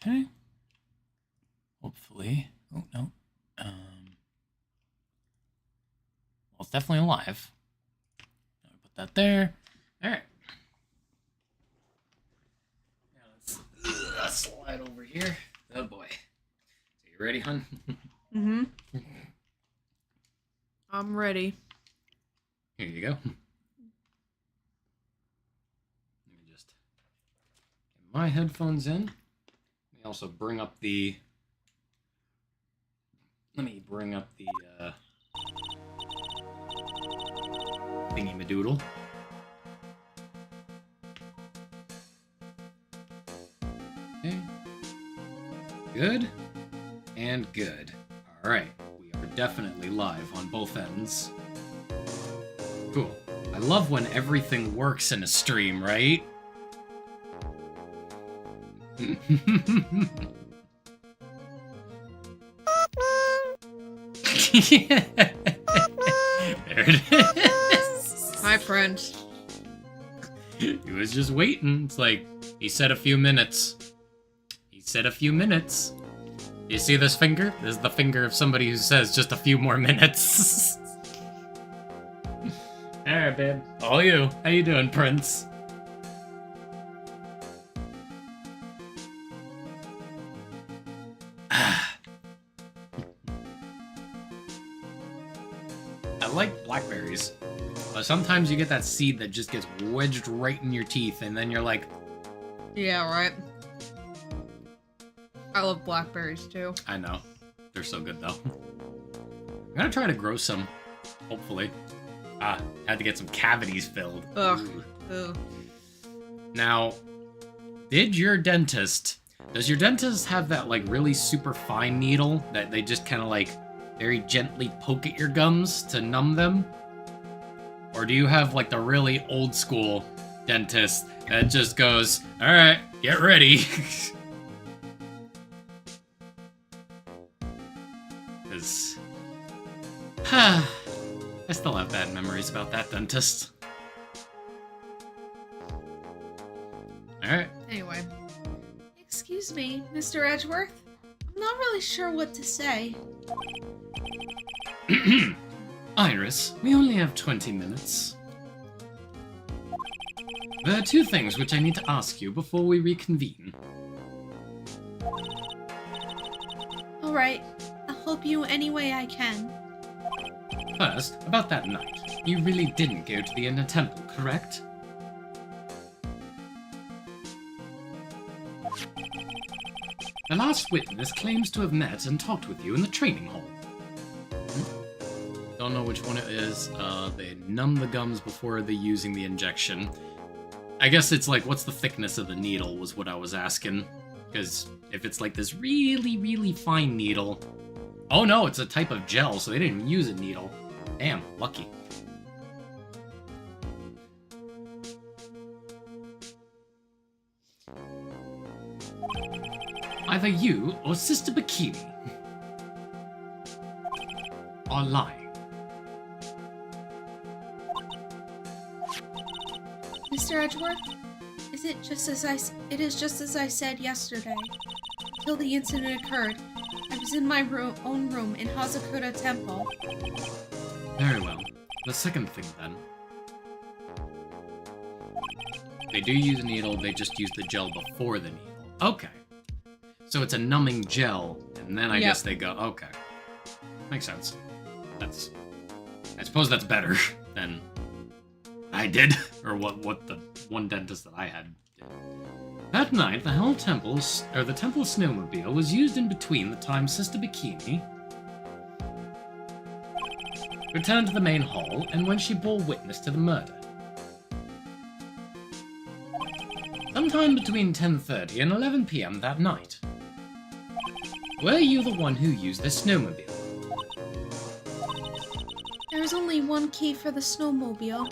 Okay. Hopefully. Oh, no. Well, it's definitely alive. Put that there. All right. Now let's slide over here. Oh, boy. So you ready, hun? Mm-hmm. I'm ready. Here you go. Let me just get my headphones in. Let me also bring up the... thingy-madoodle. Okay. Good. And good. Alright. We are definitely live on both ends. Cool. I love when everything works in a stream, right? Yeah. There it is. Hi, friend. He was just waiting. It's like, he said a few minutes. He said a few minutes. You see this finger? This is the finger of somebody who says just a few more minutes. Alright, babe. All you. How you doing, Prince? I like blackberries. But sometimes you get that seed that just gets wedged right in your teeth, and then you're like... Yeah, right. I love blackberries, too. I know. They're so good, though. I'm gonna try to grow some. Hopefully. Had to get some cavities filled. Ugh. Ugh. Now, does your dentist have that, like, really super fine needle that they just kind of, like, very gently poke at your gums to numb them? Or do you have, like, the really old school dentist that just goes, alright, get ready? Because... I still have bad memories about that dentist. Alright. Anyway. Excuse me, Mr. Edgeworth. I'm not really sure what to say. Iris, we only have 20 minutes. There are two things which I need to ask you before we reconvene. Alright. I'll help you any way I can. First, about that night. You really didn't go to the inner temple, correct? The last witness claims to have met and talked with you in the training hall. Don't know which one it is. They numb the gums before they using the injection. I guess it's like, what's the thickness of the needle was what I was asking. Because if it's like this really, really fine needle... Oh no, it's a type of gel, so they didn't even use a needle. Damn, lucky. Either you or Sister Bikini are lying. Mr. Edgeworth, it is just as I said yesterday. Until the incident occurred, I was in my own room in Hazakura Temple. Very well. The second thing, then. They do use a needle, they just use the gel before the needle. Okay. So it's a numbing gel, and then I guess they go, okay. Makes sense. I suppose that's better than I did, or what the one dentist that I had did. That night, the temple snowmobile was used in between the time Sister Bikini returned to the main hall and when she bore witness to the murder. Sometime between 10:30 and 11 p.m. that night. Were you the one who used this snowmobile? There was only one key for the snowmobile.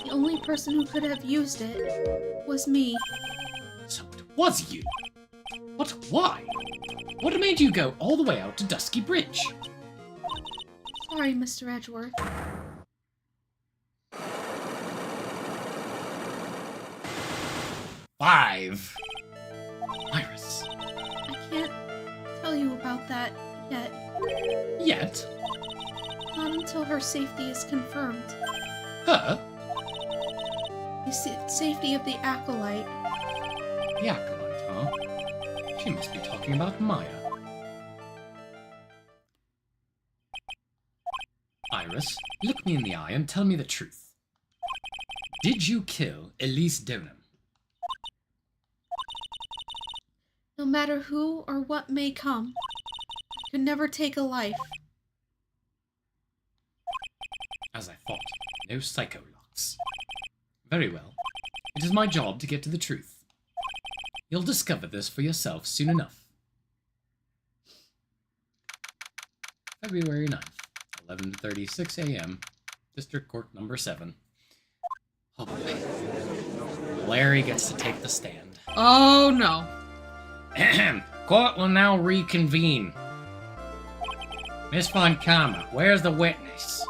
The only person who could have used it was me. So it was you? But why? What made you go all the way out to Dusky Bridge? Sorry, Mr. Edgeworth. Five. Iris, Yet. Yet? Not until her safety is confirmed. Her? The safety of the acolyte. The acolyte, huh? She must be talking about Maya. Iris, look me in the eye and tell me the truth. Did you kill Elise Donham? No matter who or what may come, I could never take a life. As I thought, no psycho locks. Very well. It is my job to get to the truth. You'll discover this for yourself soon enough. February 9th, 11:36 a.m., District Court number 7. Oh boy. Larry gets to take the stand. Oh no. Court will now reconvene. Miss Von Karma, where's the witness?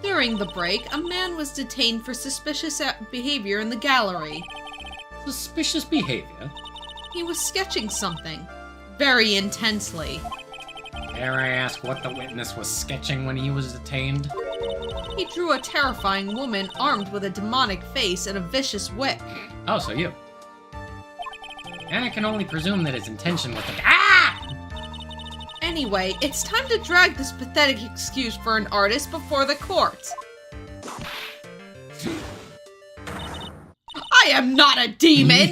During the break, a man was detained for suspicious behavior in the gallery. Suspicious behavior? He was sketching something. Very intensely. Dare I ask what the witness was sketching when he was detained? He drew a terrifying woman armed with a demonic face and a vicious whip. Oh, so you. And I can only presume that his intention was to— Ah! Anyway, it's time to drag this pathetic excuse for an artist before the court. I am not a demon!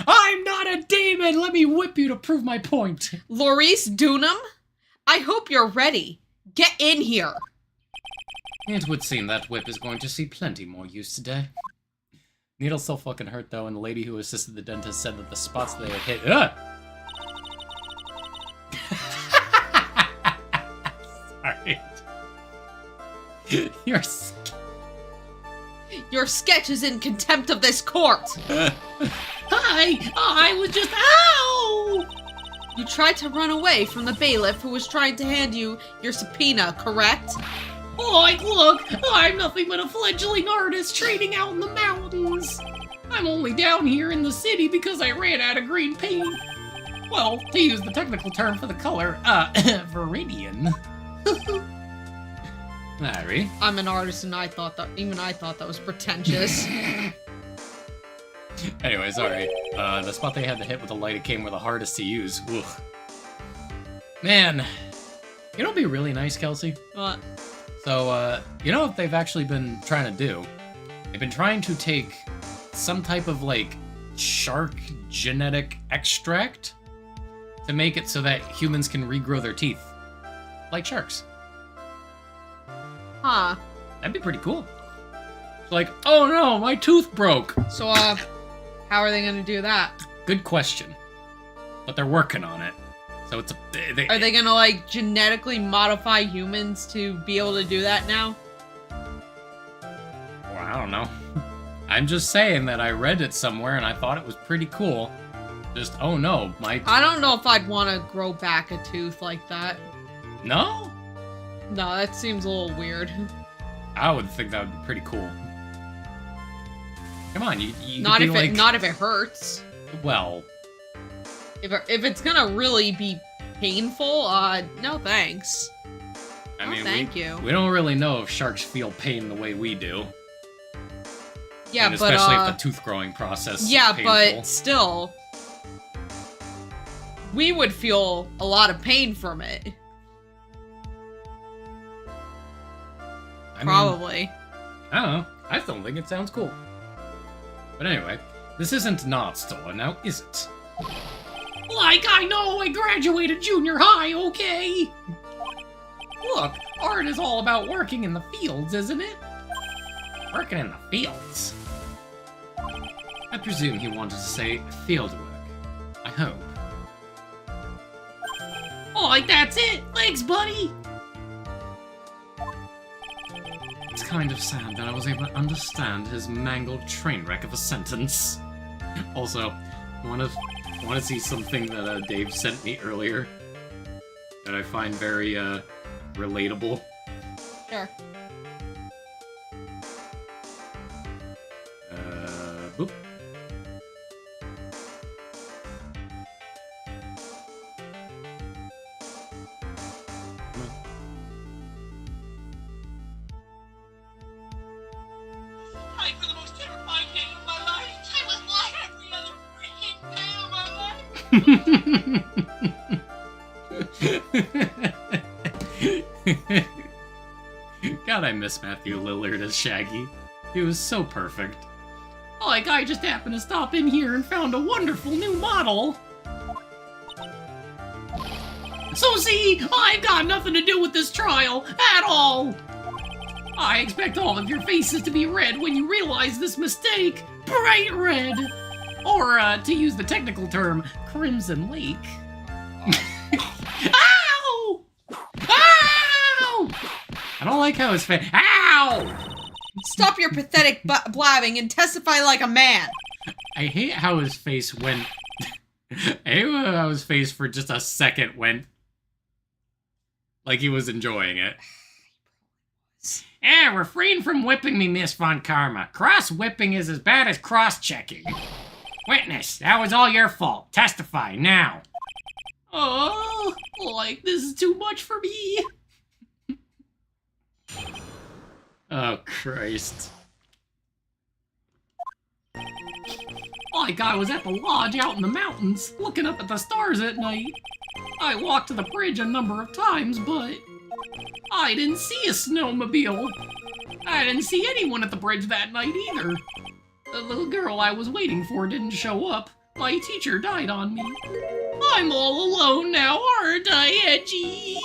I'm not a demon! Let me whip you to prove my point. Laurice Dunham? I hope you're ready. Get in here. It would seem that whip is going to see plenty more use today. Needle's so fucking hurt though, and the lady who assisted the dentist said that the spots they had hit— Sorry. Your sketch is in contempt of this court. I was just— Ow! You tried to run away from the bailiff who was trying to hand you your subpoena, correct? Look, I'm nothing but a fledgling artist trading out in the mountains. I'm only down here in the city because I ran out of green paint. Well, to use the technical term for the color, Viridian. Larry? I'm an artist and even I thought that was pretentious. Anyway, sorry. The spot they had to hit with the light it came were the hardest to use. Ugh. Man, you know what'd be really nice, Kelsey? What? So, you know what they've actually been trying to do? They've been trying to take some type of, like, shark genetic extract to make it so that humans can regrow their teeth. Like sharks. Huh. That'd be pretty cool. It's like, oh no, my tooth broke! So, how are they gonna do that? Good question. But they're working on it. So it's a... Are they gonna, like, genetically modify humans to be able to do that now? Well, I don't know. I'm just saying that I read it somewhere and I thought it was pretty cool. Just, oh no, I don't know if I'd want to grow back a tooth like that. No? No, that seems a little weird. I would think that would be pretty cool. Come on, you not could if be like... not if it hurts. Well... If it's gonna really be painful, no thanks. I mean, thank you. We don't really know if sharks feel pain the way we do. Yeah, and but especially if the tooth growing process yeah, is painful. but still, we would feel a lot of pain from it. Probably. I don't know. I still think it sounds cool. But anyway, this isn't Knot Store, now is it? Like, I know I graduated junior high, okay? Look, art is all about working in the fields, isn't it? Working in the fields? I presume he wanted to say field work. I hope. Oh, like that's it! Thanks, buddy! It's kind of sad that I was able to understand his mangled train wreck of a sentence. Also, I want to see something that Dave sent me earlier that I find very relatable. Sure. Boop. God, I miss Matthew Lillard as Shaggy. He was so perfect. Like, I just happened to stop in here and found a wonderful new model. So see, I've got nothing to do with this trial at all. I expect all of your faces to be red when you realize this mistake. Bright red. Or, to use the technical term, Crimson Lake. Ow! Ow! I don't like how his face. Ow! Stop your pathetic blabbing and testify like a man. I hate how his face went. I hate how his face for just a second went like he was enjoying it. Refrain from whipping me, Miss Von Karma. Cross-whipping is as bad as cross-checking. Witness, that was all your fault. Testify, now. Oh, like, this is too much for me. Oh, Christ. Like, I was at the lodge out in the mountains, looking up at the stars at night. I walked to the bridge a number of times, but I didn't see a snowmobile. I didn't see anyone at the bridge that night either. The little girl I was waiting for didn't show up. My teacher died on me. I'm all alone now, aren't I, Edgy?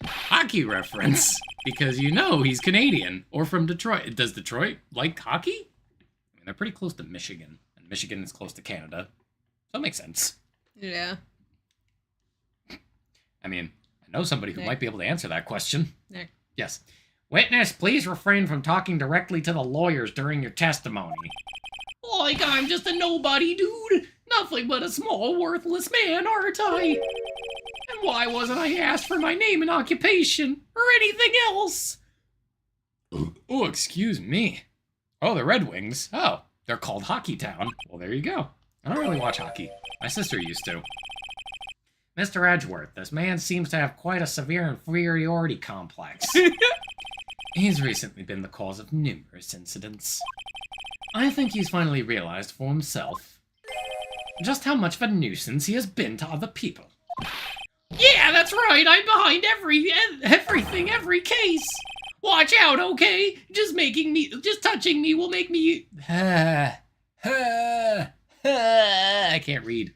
Hockey reference, because you know he's Canadian, or from Detroit. Does Detroit like hockey? I mean, they're pretty close to Michigan, and Michigan is close to Canada. So that makes sense. Yeah. I mean, I know somebody who might be able to answer that question. Nick. Yes. Witness, please refrain from talking directly to the lawyers during your testimony. Like, I'm just a nobody dude. Nothing but a small, worthless man, aren't I? And why wasn't I asked for my name and occupation, or anything else? Oh, excuse me. Oh, the Red Wings. Oh, they're called Hockey Town. Well, there you go. I don't really watch hockey. My sister used to. Mr. Edgeworth, this man seems to have quite a severe inferiority complex. He's recently been the cause of numerous incidents. I think he's finally realized for himself just how much of a nuisance he has been to other people. Yeah, that's right. I'm behind everything, every case. Watch out, okay? Just touching me will make me. I can't read.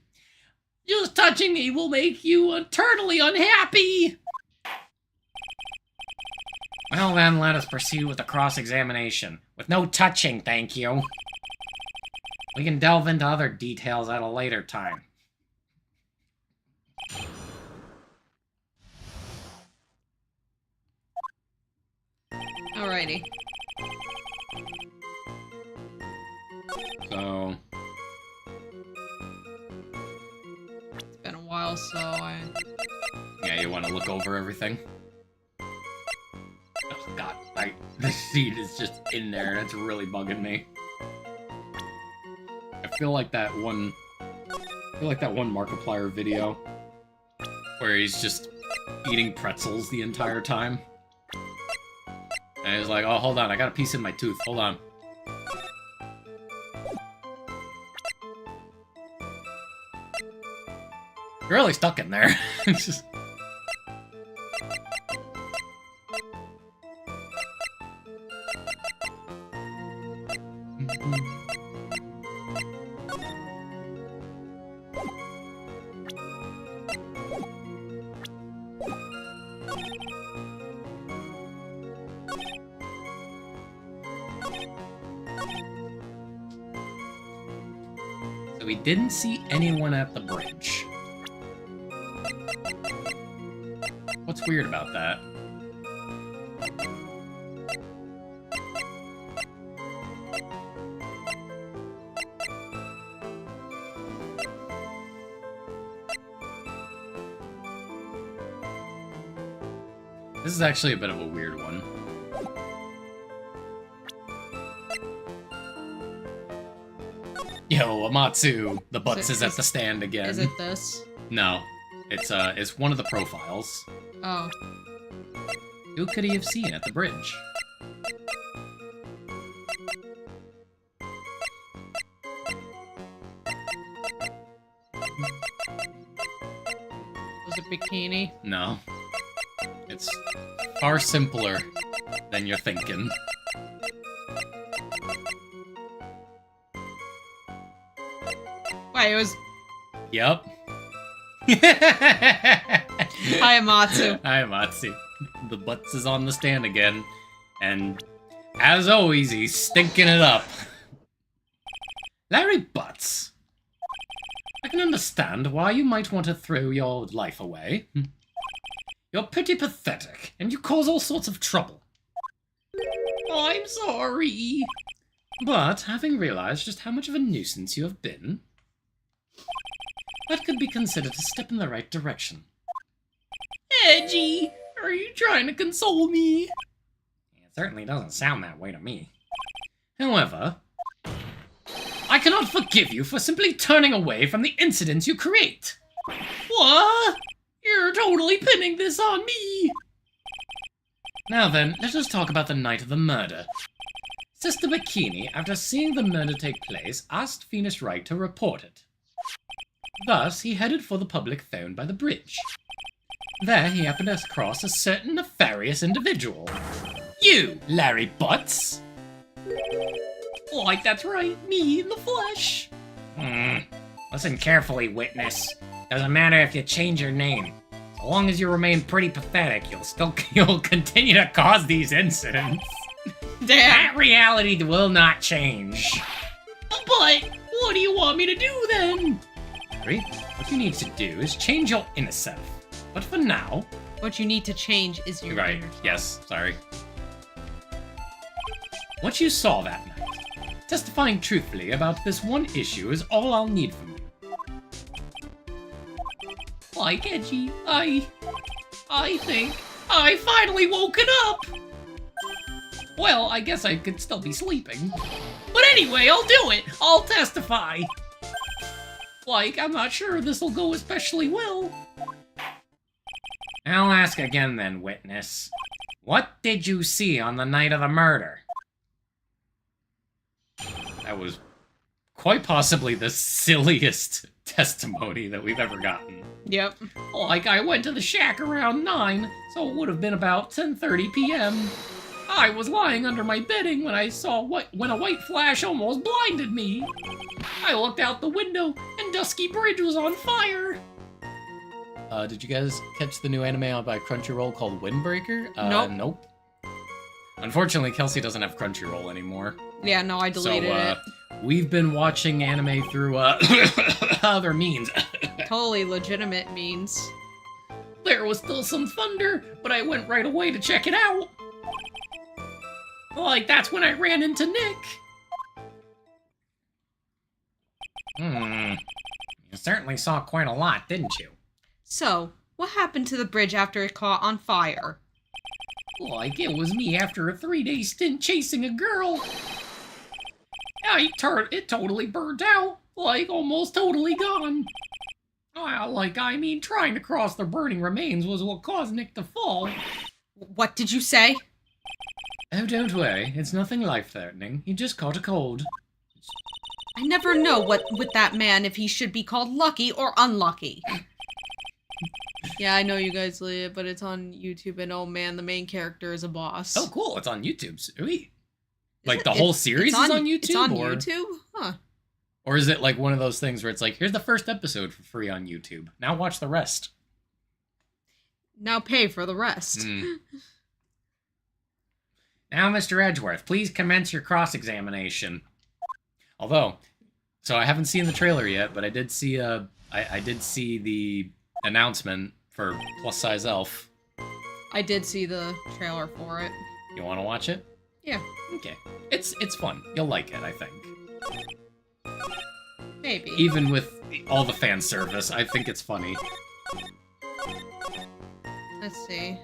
Just touching me will make you eternally unhappy. Well then, let us proceed with the cross-examination. With no touching, thank you. We can delve into other details at a later time. Alrighty. So... It's been a while, so Yeah, you want to look over everything? Oh god, the seed is just in there. That's really bugging me. I feel like that one Markiplier video where he's just eating pretzels the entire time. And he's like, oh, hold on, I got a piece in my tooth. Hold on. You're really stuck in there. It's just... So we didn't see anyone at the bridge. What's weird about that? This is actually a bit of a weird one. Yo, Amatsu, the butts is at the stand again. is it this? No, it's one of the profiles. Oh. Who could he have seen at the bridge? bikini. No. It's far simpler than you're thinking. Wait, it was... Yep. Hi, Amatsu. Hi, Amatsu. The butts is on the stand again. And, as always, he's stinking it up. Larry Butts. I can understand why you might want to throw your life away. You're pretty pathetic, and you cause all sorts of trouble. I'm sorry. But, having realized just how much of a nuisance you have been, that could be considered a step in the right direction. Edgy, are you trying to console me? It certainly doesn't sound that way to me. However, I cannot forgive you for simply turning away from the incidents you create. What? You're totally pinning this on me. Now then, let us talk about the night of the murder. Sister Bikini, after seeing the murder take place, asked Venus Wright to report it. Thus, he headed for the public phone by the bridge. There, he happened across a certain nefarious individual. You, Larry Butts! Like, that's right, me in the flesh. Listen carefully, witness. Doesn't matter if you change your name. So long as you remain pretty pathetic, you'll continue to cause these incidents. Damn. That reality will not change. But, what do you want me to do then? What you need to do is change your inner self. But for now... What you need to change is your Right, inner self. yes, sorry. What you saw that night, testifying truthfully about this one issue is all I'll need from you. Like, Edgy, I think I finally woken up! Well, I guess I could still be sleeping. But anyway, I'll do it! I'll testify! Like, I'm not sure this'll go especially well. I'll ask again then, witness. What did you see on the night of the murder? That was quite possibly the silliest testimony that we've ever gotten. Yep. Like, I went to the shack around 9, so it would have been about 10:30 p.m. I was lying under my bedding when I saw when a white flash almost blinded me. I looked out the window, and Dusky Bridge was on fire. Did you guys catch the new anime out by Crunchyroll called Windbreaker? Nope. Unfortunately, Kelsey doesn't have Crunchyroll anymore. Yeah, no, I deleted it. We've been watching anime through, other means. Totally legitimate means. There was still some thunder, but I went right away to check it out. Like, that's when I ran into Nick. You certainly saw quite a lot, didn't you? So, what happened to the bridge after it caught on fire? Like, it was me after a 3-day stint chasing a girl. It totally burned out. Like, almost totally gone. Trying to cross the burning remains was what caused Nick to fall. What did you say? Oh, don't worry. It's nothing life-threatening. He just caught a cold. I never know what with that man if he should be called lucky or unlucky. Yeah, I know you guys live, but it's on YouTube, and oh man, the main character is a boss. Oh, cool. It's on YouTube. Sweet. Like, the whole series is on YouTube? It's on YouTube? Huh. Or is it like one of those things where it's like, here's the first episode for free on YouTube. Now watch the rest. Now pay for the rest. Now, Mr. Edgeworth, please commence your cross-examination. Although, so I haven't seen the trailer yet, but I did see I did see the announcement for Plus Size Elf. I did see the trailer for it. You want to watch it? Yeah. Okay. It's fun. You'll like it, I think. Maybe. Even with all the fan service, I think it's funny. Let's see.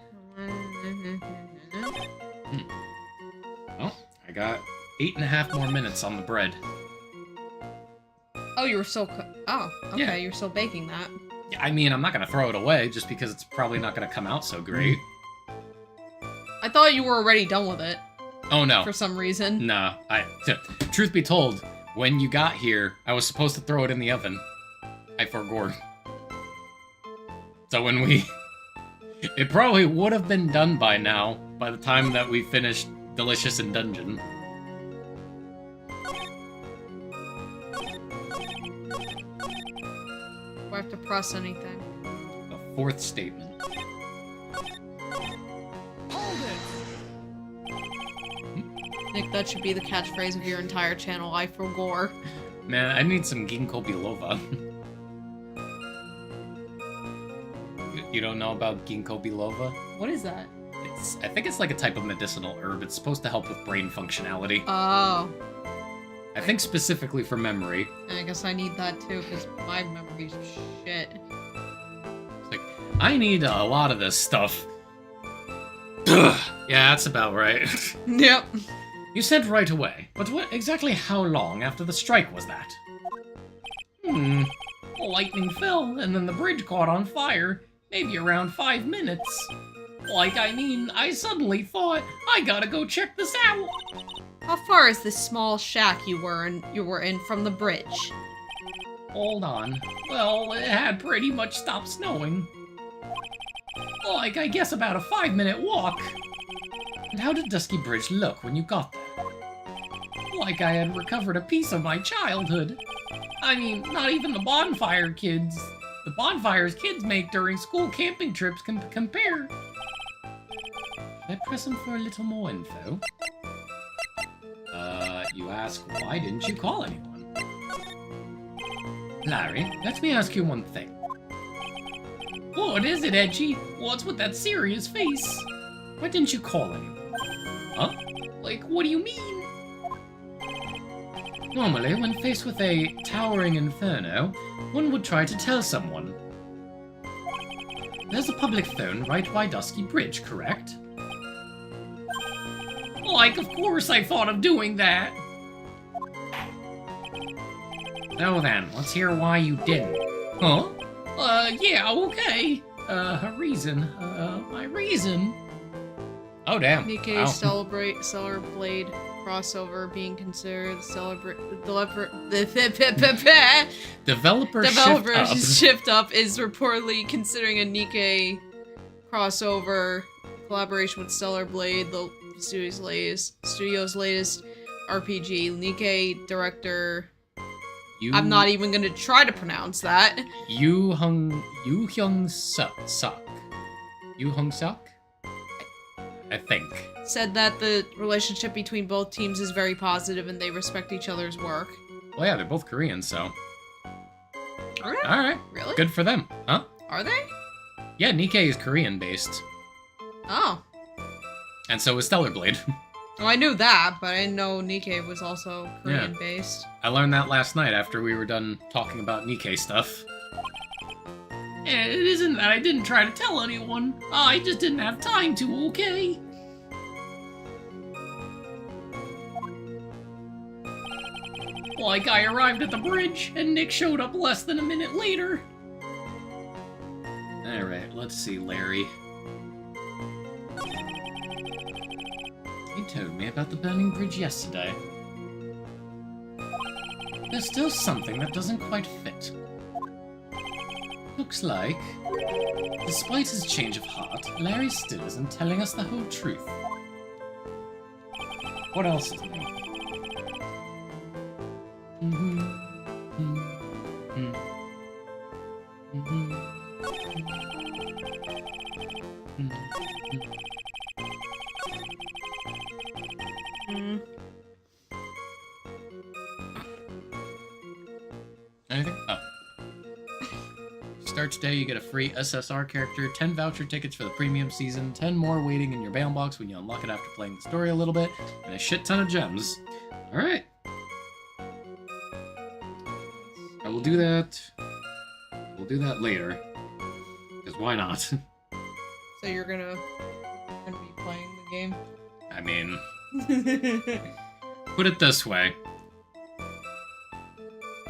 Well, I got 8.5 more minutes on the bread. Oh, you were still... Oh, okay, Yeah. you're still baking that. Yeah, I mean, I'm not going to throw it away just because it's probably not going to come out so great. I thought you were already done with it. Oh, no. For some reason. No. Truth be told, when you got here, I was supposed to throw it in the oven. I forgot. So when we... It probably would have been done by now, by the time that we finished Delicious in Dungeon. Do I have to press anything? The fourth statement. Nick, that should be the catchphrase of your entire channel, I for gore. Man, I need some ginkgo biloba. You don't know about ginkgo biloba? What is that? I think it's like a type of medicinal herb. It's supposed to help with brain functionality. Oh. I think specifically for memory. I guess I need that too, because my memory's shit. It's like, I need a lot of this stuff. Yeah, that's about right. Yep. You said right away, but exactly how long after the strike was that? Lightning fell, and then the bridge caught on fire. Maybe around 5 minutes. I suddenly thought, I gotta go check this out. How far is this small shack you were in from the bridge? Hold on. Well, it had pretty much stopped snowing. I guess about a 5-minute walk. And how did Dusky Bridge look when you got there? Like I had recovered a piece of my childhood. I mean, not even the bonfire kids. The bonfires kids make during school camping trips can compare. Should I press him for a little more info? You ask, why didn't you call anyone? Larry, let me ask you one thing. What is it, Edgy? What's with that serious face? Why didn't you call anyone? Huh? What do you mean? Normally, when faced with a towering inferno, one would try to tell someone. There's a public phone right by Dusky Bridge, correct? Of course I thought of doing that. So then, let's hear why you didn't. Huh? Yeah, okay. My reason. Oh, damn. Nikkei Wow. Stellar Blade crossover being considered Developer Shift Up is reportedly considering a Nikkei crossover collaboration with Stellar Blade, the studio's latest RPG. Nikkei director. I'm not even gonna try to pronounce that. Yu Hung Suk. I think. Said that the relationship between both teams is very positive and they respect each other's work. Well, yeah, they're both Korean, so. Alright. Alright. Really? Good for them. Huh? Are they? Yeah, Nikkei is Korean-based. Oh. And so is Stellar Blade. Well, I knew that, but I didn't know Nikkei was also Korean-based. I learned that last night after we were done talking about Nikkei stuff. And it isn't that I didn't try to tell anyone. I just didn't have time to, okay? I arrived at the bridge, and Nick showed up less than a minute later. Alright, let's see, Larry. You told me about the burning bridge yesterday. There's still something that doesn't quite fit. Looks like, despite his change of heart, Larry still isn't telling us the whole truth. What else is new? Anything? Oh. Start today, you get a free SSR character, 10 voucher tickets for the premium season, 10 more waiting in your mailbox when you unlock it after playing the story a little bit, and a shit ton of gems. Alright. I will do that. We'll do that later. Because why not? So you're gonna be playing the game? I mean... Put it this way.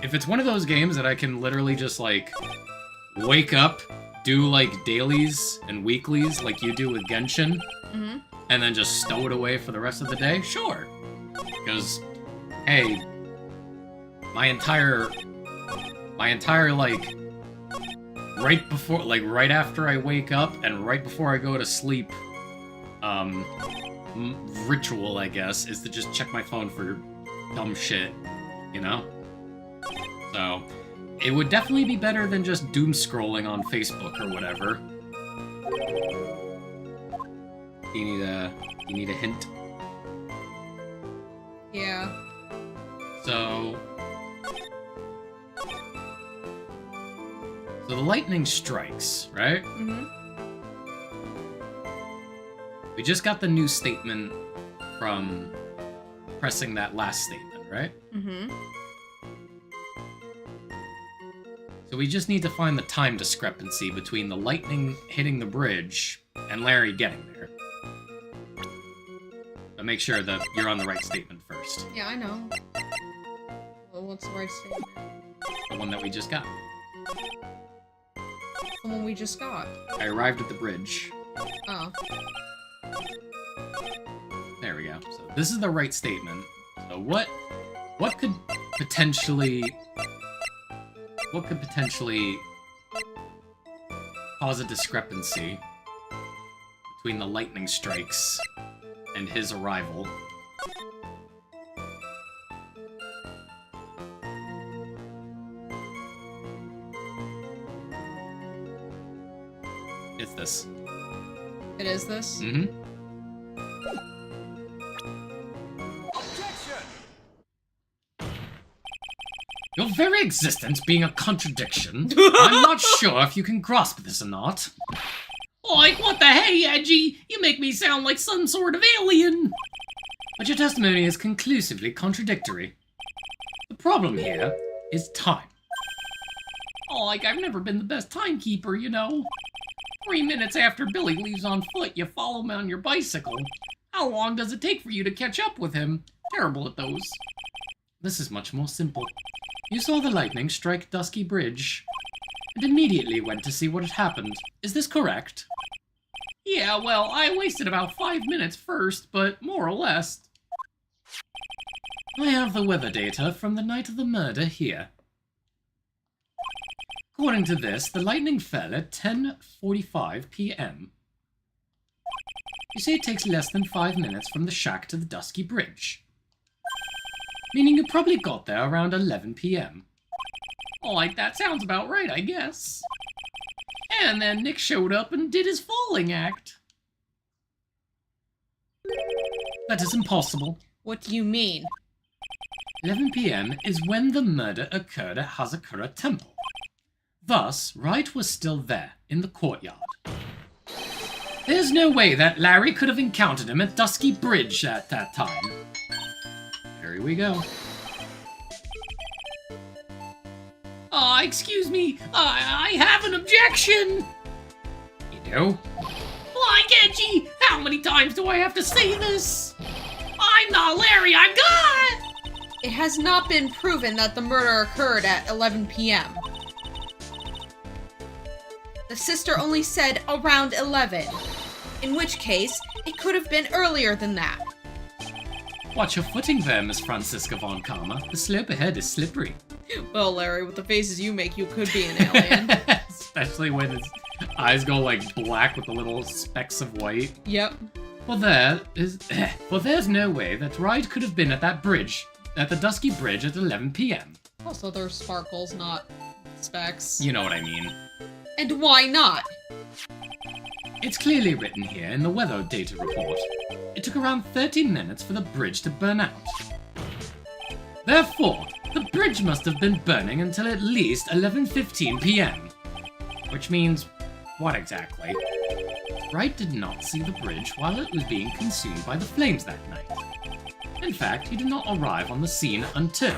If it's one of those games that I can literally just, wake up, do, dailies and weeklies like you do with Genshin, and then just stow it away for the rest of the day, sure. Because, hey, my entire right after I wake up and right before I go to sleep, ritual, I guess, is to just check my phone for dumb shit, you know? So, it would definitely be better than just doom scrolling on Facebook or whatever. You need a hint? Yeah. So the lightning strikes, right? Mm-hmm. We just got the new statement from pressing that last statement, right? Mm-hmm. So we just need to find the time discrepancy between the lightning hitting the bridge and Larry getting there. But make sure that you're on the right statement first. Yeah, I know. Well, what's the right statement? The one that we just got. The one we just got. I arrived at the bridge. Oh. There we go. So this is the right statement. So what could potentially cause a discrepancy between the lightning strikes and his arrival? It's this. It is this? Mm-hmm. Your very existence being a contradiction, I'm not sure if you can grasp this or not. Like, what the hey, Edgy? You make me sound like some sort of alien. But your testimony is conclusively contradictory. The problem here is time. Like, I've never been the best timekeeper, you know. 3 minutes after Billy leaves on foot, you follow him on your bicycle. How long does it take for you to catch up with him? Terrible at those. This is much more simple. You saw the lightning strike Dusky Bridge, and immediately went to see what had happened. Is this correct? Yeah, well, I wasted about 5 minutes first, but more or less. I have the weather data from the night of the murder here. According to this, the lightning fell at 10:45 p.m. You say it takes less than 5 minutes from the shack to the Dusky Bridge. Meaning you probably got there around 11 p.m. Like, that sounds about right, I guess. And then Nick showed up and did his falling act. That is impossible. What do you mean? 11 p.m. is when the murder occurred at Hazakura Temple. Thus, Wright was still there, in the courtyard. There's no way that Larry could have encountered him at Dusky Bridge at that time. Here we go. Excuse me, I have an objection! You do? Like, Edgy, how many times do I have to say this? I'm not Larry, I'm God! It has not been proven that the murder occurred at 11 p.m. The sister only said around 11, in which case, it could have been earlier than that. Watch your footing there, Miss Francisca von Karma. The slope ahead is slippery. Well, Larry, with the faces you make, you could be an alien. Especially when his eyes go, like, black with the little specks of white. Yep. Well, there's no way that Wright could have been at that bridge, at the Dusky Bridge at 11 p.m. Also, they're sparkles, not specks. You know what I mean. And why not? It's clearly written here in the weather data report. It took around 30 minutes for the bridge to burn out. Therefore, the bridge must have been burning until at least 11:15 p.m. Which means, what exactly? Wright did not see the bridge while it was being consumed by the flames that night. In fact, he did not arrive on the scene until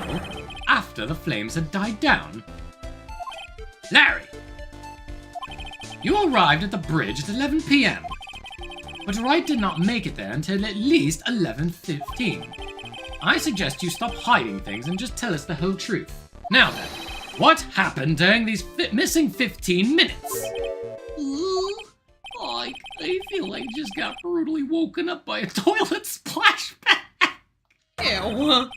after the flames had died down. Larry! You arrived at the bridge at 11 p.m., but Wright did not make it there until at least 11:15. I suggest you stop hiding things and just tell us the whole truth. Now then, what happened during these missing 15 minutes? I feel like I just got brutally woken up by a toilet splashback. Ew.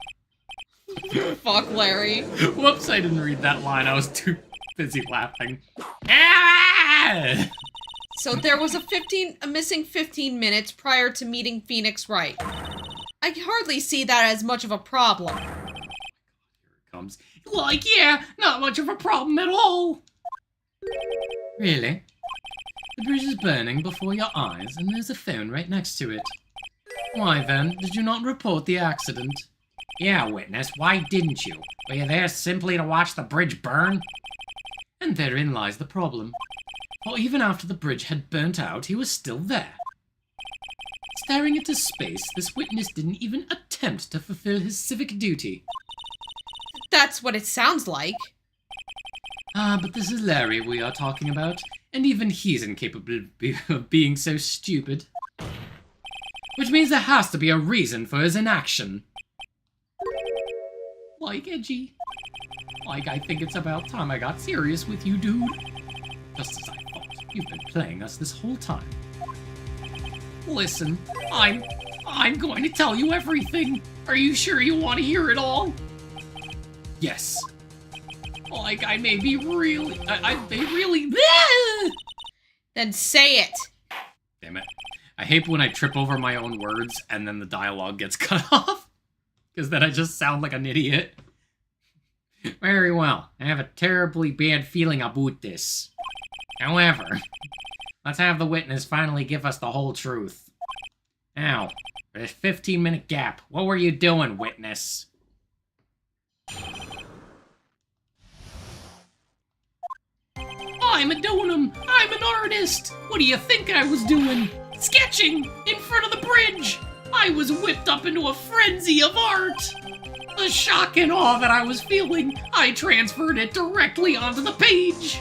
Fuck, Larry. Whoops, I didn't read that line. I was too busy laughing. Ah! So there was a missing 15 minutes prior to meeting Phoenix Wright. I hardly see that as much of a problem. Here it comes. Like, yeah, not much of a problem at all. Really? The bridge is burning before your eyes, and there's a phone right next to it. Why then, did you not report the accident? Yeah, witness, why didn't you? Were you there simply to watch the bridge burn? And therein lies the problem. For even after the bridge had burnt out, he was still there. Staring into space, this witness didn't even attempt to fulfill his civic duty. That's what it sounds like. Ah, but this is Larry we are talking about, and even he's incapable of being so stupid. Which means there has to be a reason for his inaction. Like, Edgy. Like, I think it's about time I got serious with you, dude. Just as I thought, you've been playing us this whole time. Listen, I'm going to tell you everything. Are you sure you want to hear it all? Yes. Like, I may be really... I may really... Then say it. Damn it. I hate when I trip over my own words and then the dialogue gets cut off. Because then I just sound like an idiot. Very well. I have a terribly bad feeling about this. However, let's have the witness finally give us the whole truth. Now, for this 15-minute gap, what were you doing, witness? I'm an artist! What do you think I was doing? Sketching! In front of the bridge! I was whipped up into a frenzy of art! The shock and awe that I was feeling, I transferred it directly onto the page!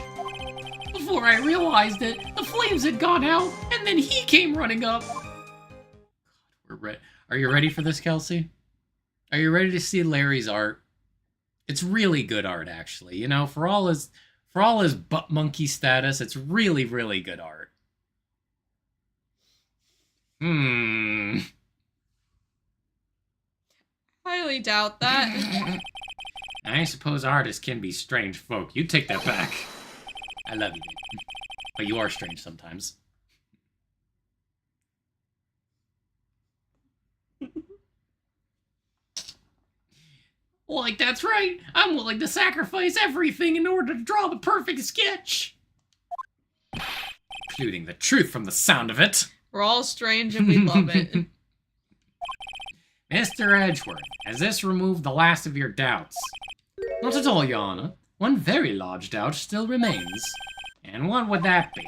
Before I realized it, the flames had gone out, and then he came running up! Are you ready for this, Kelsey? Are you ready to see Larry's art? It's really good art, actually. You know, for all his butt monkey status, it's really, really good art. Highly doubt that. I suppose artists can be strange folk. You take that back. I love you, but you are strange sometimes. Like, that's right. I'm willing to sacrifice everything in order to draw the perfect sketch. Including the truth from the sound of it. We're all strange and we love it. Mr. Edgeworth, has this removed the last of your doubts? Not at all, Your Honor. One very large doubt still remains. And what would that be?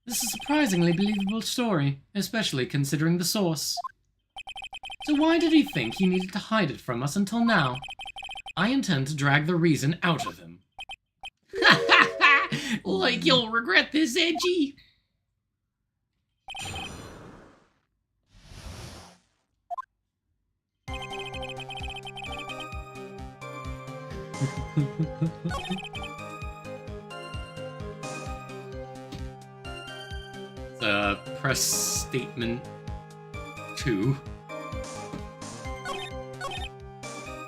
This is a surprisingly believable story, especially considering the source. So why did he think he needed to hide it from us until now? I intend to drag the reason out of him. Like you'll regret this, Edgy. The press statement 2.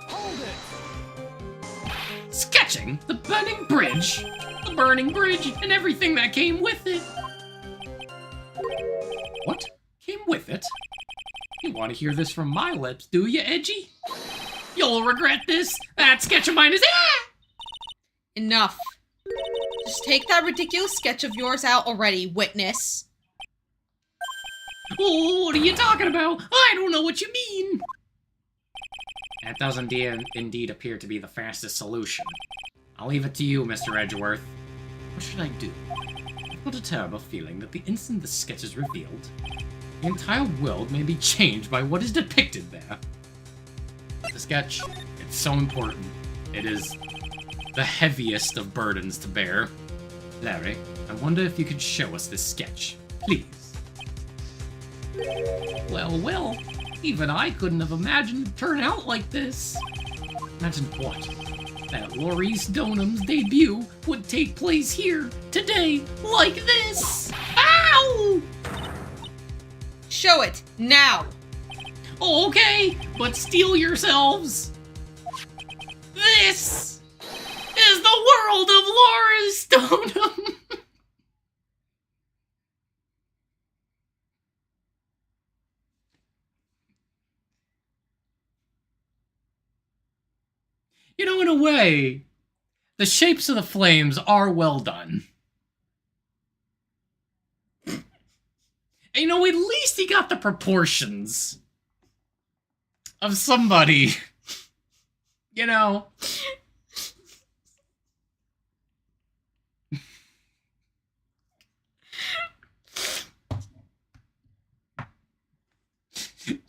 Hold it! Sketching the burning bridge! The burning bridge and everything that came with it! What? Came with it? You want to hear this from my lips, do you, Edgy? You'll regret this! That sketch of mine is... Enough. Just take that ridiculous sketch of yours out already, witness. Oh, what are you talking about? I don't know what you mean! That does indeed appear to be the fastest solution. I'll leave it to you, Mr. Edgeworth. What should I do? I've got a terrible feeling that the instant the sketch is revealed, the entire world may be changed by what is depicted there. The sketch, it's so important. It is the heaviest of burdens to bear. Larry, I wonder if you could show us this sketch, please. Well, even I couldn't have imagined it turn out like this. Imagine what? That Maurice Donham's debut would take place here, today, like this! Ow! Show it, now! Okay, but steel yourselves! This is the world of stoned him. You know, in a way, the shapes of the flames are well done. And, you know, at least he got the proportions of somebody. You know.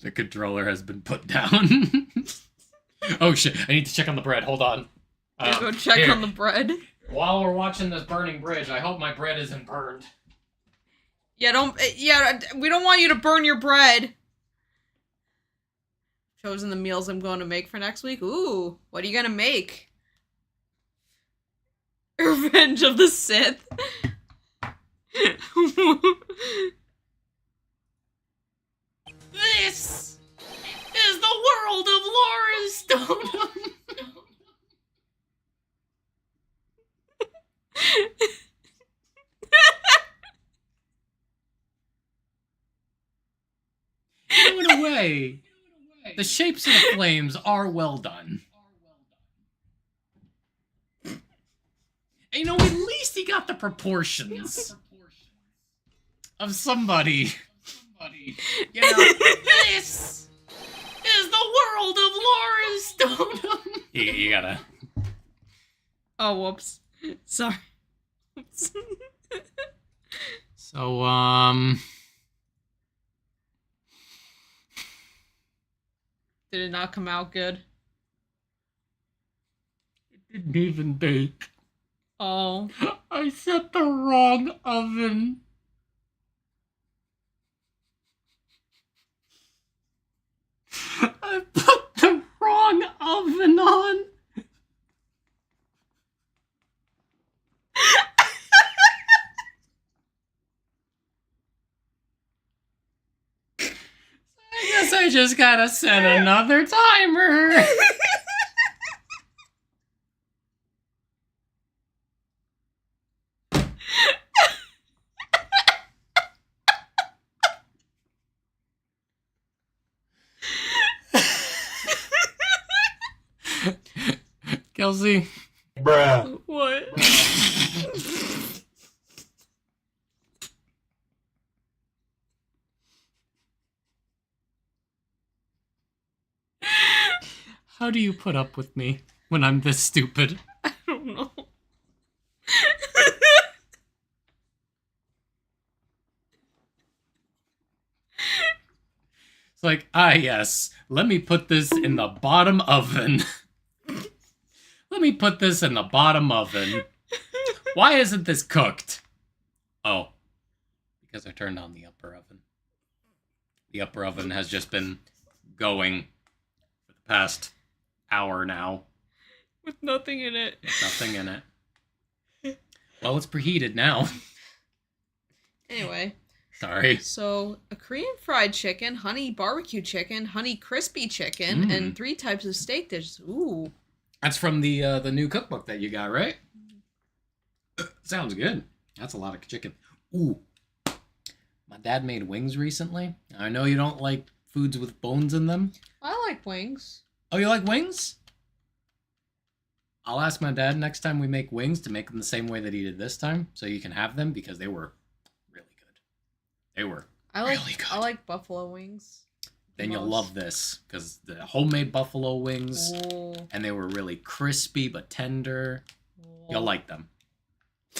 The controller has been put down. Oh shit, I need to check on the bread. Hold on. Go check here. on the bread. While we're watching this burning bridge, I hope my bread isn't burned. Yeah, we don't want you to burn your bread. Chosen the meals I'm going to make for next week. Ooh, what are you gonna make? Revenge of the Sith. This is the world of Laura Stoneham. In a way, the shapes of the flames are well done. And, you know, at least he got the proportions of somebody. You know, this is the world of Laura Stoneham. You gotta. Oh, whoops. Sorry. Oops. So, Did it not come out good? it didn't even bake. Oh. I set the wrong oven. I put the wrong oven on. I guess I just gotta set another timer. Kelsey. Bruh. What? How do you put up with me when I'm this stupid? I don't know. It's like, yes, let me put this in the bottom oven. Let me put this in the bottom oven. Why isn't this cooked? Oh, because I turned on the upper oven. The upper oven has just been going for the past hour now. With nothing in it. Nothing in it. Well, it's preheated now. Anyway. Sorry. So, a Korean fried chicken, honey barbecue chicken, honey crispy chicken, and 3 types of steak dishes. Ooh. That's from the new cookbook that you got, right? Sounds good. That's a lot of chicken. Ooh. My dad made wings recently. I know you don't like foods with bones in them. I like wings. Oh, you like wings? I'll ask my dad next time we make wings to make them the same way that he did this time, so you can have them, because they were really good. They were really good. I like buffalo wings. Then you'll love this, because the homemade buffalo wings, Ooh. and they were really crispy but tender. You'll like them.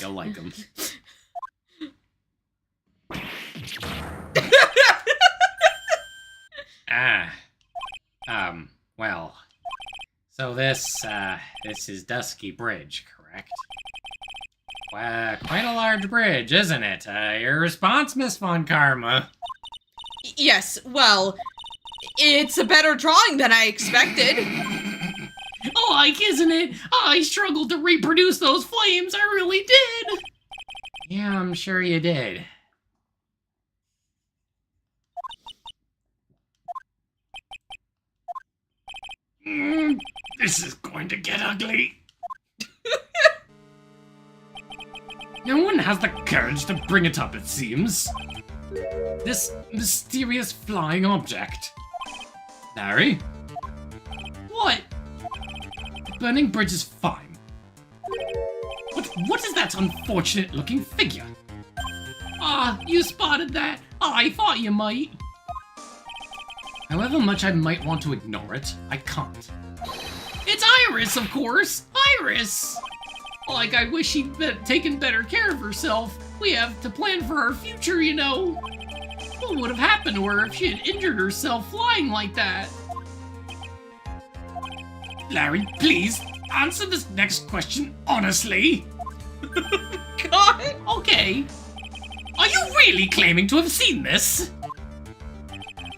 You'll like them. Well, so this is Dusky Bridge, correct? Quite a large bridge, isn't it? Your response, Miss Von Karma? Yes, well, it's a better drawing than I expected. Oh, like, isn't it? I struggled to reproduce those flames, I really did! Yeah, I'm sure you did. This is going to get ugly. No one has the courage to bring it up, it seems. This mysterious flying object. Larry? What? The burning bridge is fine. What is that unfortunate-looking figure? Ah, you spotted that. I thought you might. However much I might want to ignore it, I can't. It's Iris, of course! Iris! Like, I wish she'd taken better care of herself. We have to plan for our future, you know. What would have happened to her if she had injured herself flying like that? Larry, please, answer this next question honestly. God! Okay. Are you really claiming to have seen this?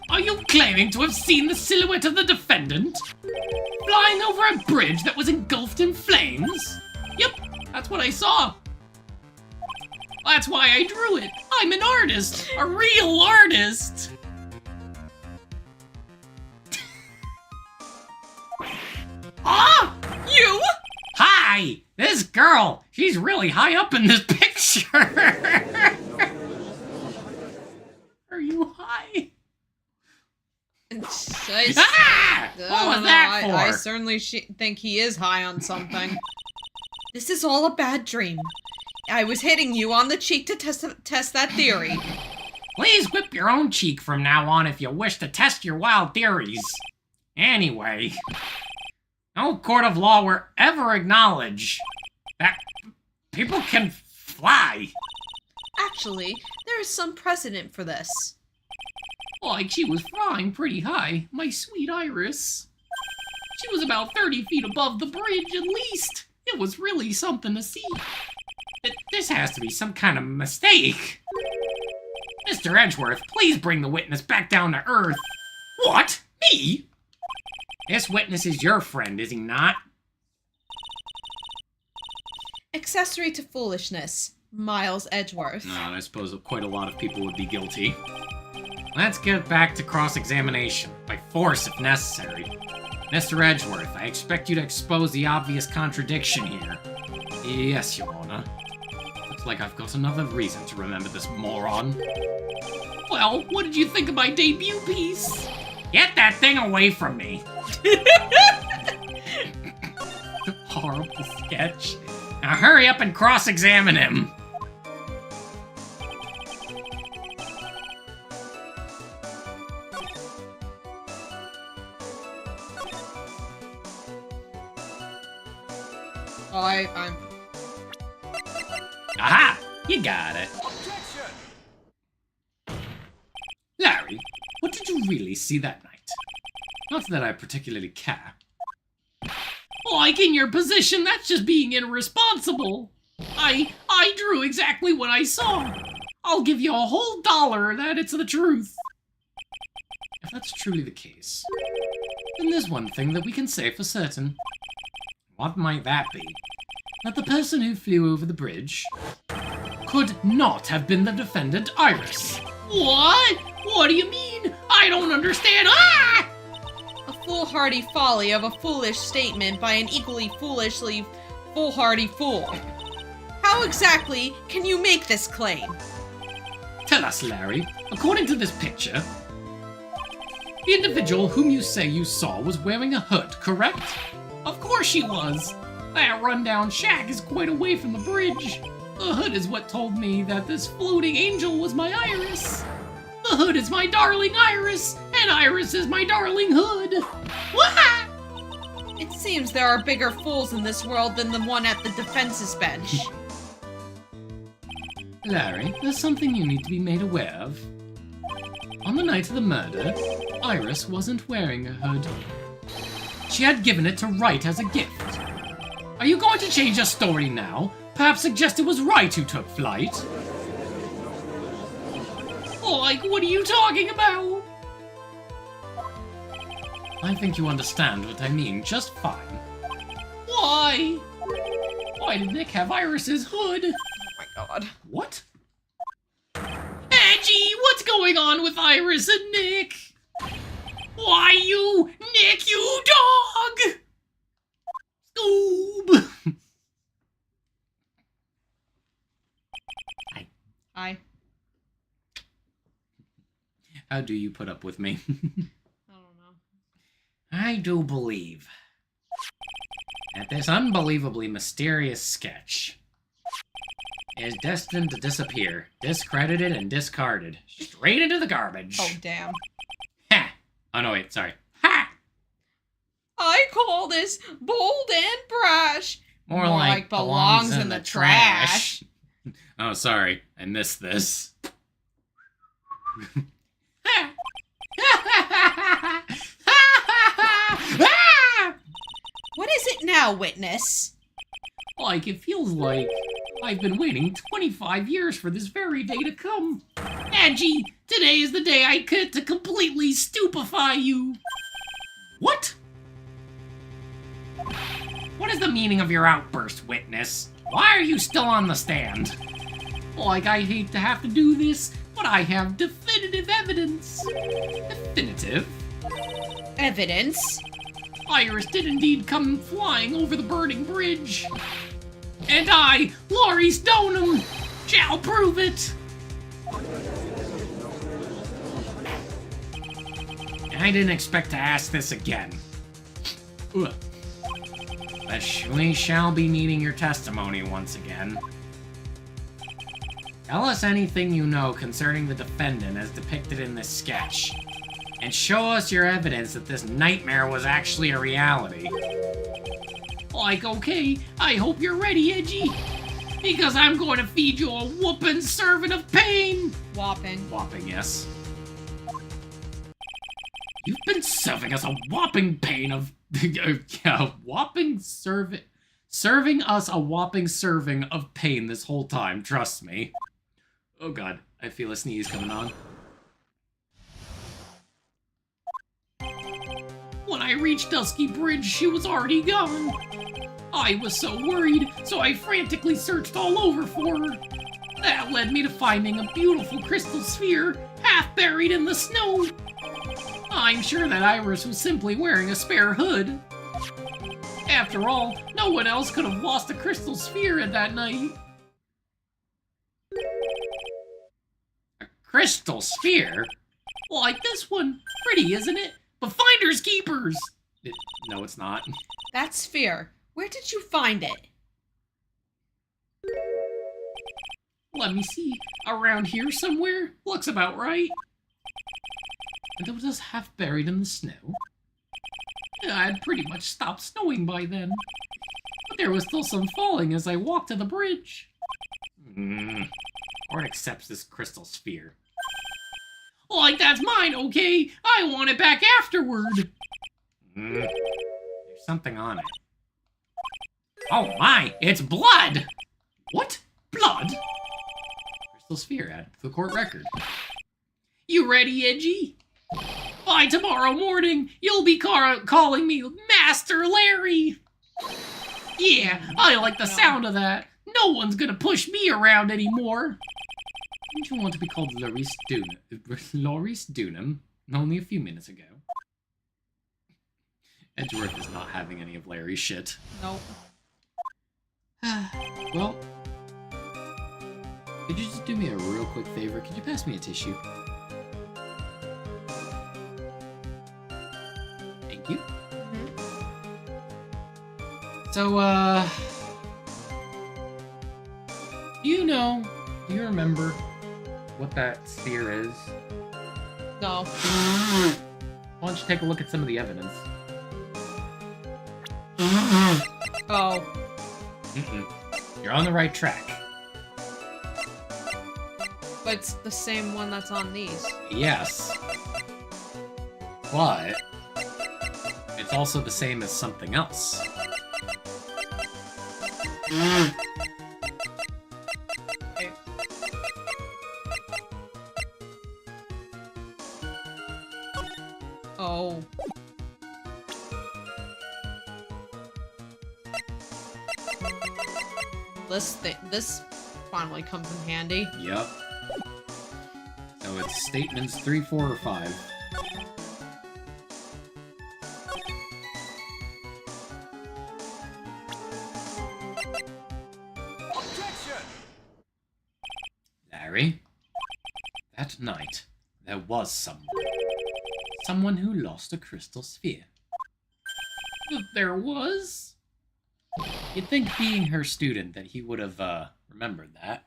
Are you claiming to have seen the silhouette of the defendant? Flying over a bridge that was engulfed in flames? Yep, that's what I saw. That's why I drew it. I'm an artist, a real artist. Ah! You? Hi! This girl! She's really high up in this picture! Are you high? Ah! What was that for? I certainly think he is high on something. This is all a bad dream. I was hitting you on the cheek to test that theory. Please whip your own cheek from now on if you wish to test your wild theories. Anyway, no court of law will ever acknowledge that people can fly. Actually, there is some precedent for this. Like she was flying pretty high, my sweet Iris. She was about 30 feet above the bridge at least. It was really something to see. This has to be some kind of mistake. Mr. Edgeworth, please bring the witness back down to Earth. What? Me? This witness is your friend, is he not? Accessory to foolishness, Miles Edgeworth. I suppose quite a lot of people would be guilty. Let's get back to cross-examination, by force if necessary. Mr. Edgeworth, I expect you to expose the obvious contradiction here. Yes, Your Honor. Looks like I've got another reason to remember this moron. Well, what did you think of my debut piece? Get that thing away from me! Horrible sketch. Now hurry up and cross-examine him! I'm... Aha! You got it. Objection! Larry, what did you really see that night? Not that I particularly care. Like in your position, that's just being irresponsible. I drew exactly what I saw. I'll give you a whole $1 that it's the truth. If that's truly the case, then there's one thing that we can say for certain. What might that be? That the person who flew over the bridge could not have been the defendant Iris. What? What do you mean? I don't understand. Ah! A foolhardy folly of a foolish statement by an equally foolishly foolhardy fool. How exactly can you make this claim? Tell us, Larry. According to this picture, the individual whom you say you saw was wearing a hood, correct? Of course she was. That rundown shack is quite away from the bridge. The hood is what told me that this floating angel was my Iris. The hood is my darling Iris, and Iris is my darling hood. Wah! It seems there are bigger fools in this world than the one at the defense's bench. Larry, there's something you need to be made aware of. On the night of the murder, Iris wasn't wearing a hood. She had given it to Wright as a gift. Are you going to change your story now? Perhaps suggest it was Wright who took flight? Like, what are you talking about? I think you understand what I mean just fine. Why? Why did Nick have Iris's hood? Oh my god. What? Angie, what's going on with Iris and Nick? Why you, Nick, you dog! Scoob! How do you put up with me? I don't know. I do believe that this unbelievably mysterious sketch is destined to disappear, discredited and discarded, straight into the garbage. Oh, damn. Ha! Oh, no, wait, sorry. Ha! I call this bold and brash. More like belongs in the trash. Oh, sorry. I missed this. What is it now, witness? Like, it feels like I've been waiting 25 years for this very day to come. Angie, today is the day I get to completely stupefy you. What? What is the meaning of your outburst, witness? Why are you still on the stand? Like, I hate to have to do this, but I have definitive evidence. Definitive? Evidence? Iris did indeed come flying over the burning bridge. And I, Laurie Stoneham, shall prove it. I didn't expect to ask this again. Ugh. But we shall be needing your testimony once again. Tell us anything you know concerning the defendant as depicted in this sketch. And show us your evidence that this nightmare was actually a reality. Like, okay, I hope you're ready, Edgy. Because I'm going to feed you a whooping serving of pain. Whopping. Whopping, yes. You've been serving us a whopping pain of... Serving us a whopping serving of pain this whole time, trust me. Oh god, I feel a sneeze coming on. When I reached Dusky Bridge, she was already gone. I was so worried, so I frantically searched all over for her. That led me to finding a beautiful crystal sphere, half buried in the snow. I'm sure that Iris was simply wearing a spare hood. After all, no one else could have lost a crystal sphere at that night. A crystal sphere? Like this one. Pretty, isn't it? But finders keepers! No, it's not. That sphere. Where did you find it? Let me see. Around here somewhere? Looks about right. And it was just half buried in the snow. It had pretty much stopped snowing by then. But there was still some falling as I walked to the bridge. Art accepts this crystal sphere. Like, that's mine, okay? I want it back afterward. There's something on it. Oh my, it's blood! What? Blood? Crystal sphere added to the court record. You ready, Edgy? By tomorrow morning, you'll be calling me Master Larry. Yeah, I like the sound of that. No one's gonna push me around anymore. Didn't you want to be called Laurie Dunham only a few minutes ago? Edgeworth is not having any of Larry's shit. Nope. Well, could you just do me a real quick favor? Could you pass me a tissue? Thank you. So, do you remember what that sphere is? No. Why don't you take a look at some of the evidence? Oh. You're on the right track. But it's the same one that's on these. Yes. But it's also the same as something else. Oh. This finally comes in handy. Yep. So it's statements 3, 4, or 5. Objection! Larry, that night, there was someone. Someone who lost a crystal sphere. There was? You'd think being her student that he would have, remembered that.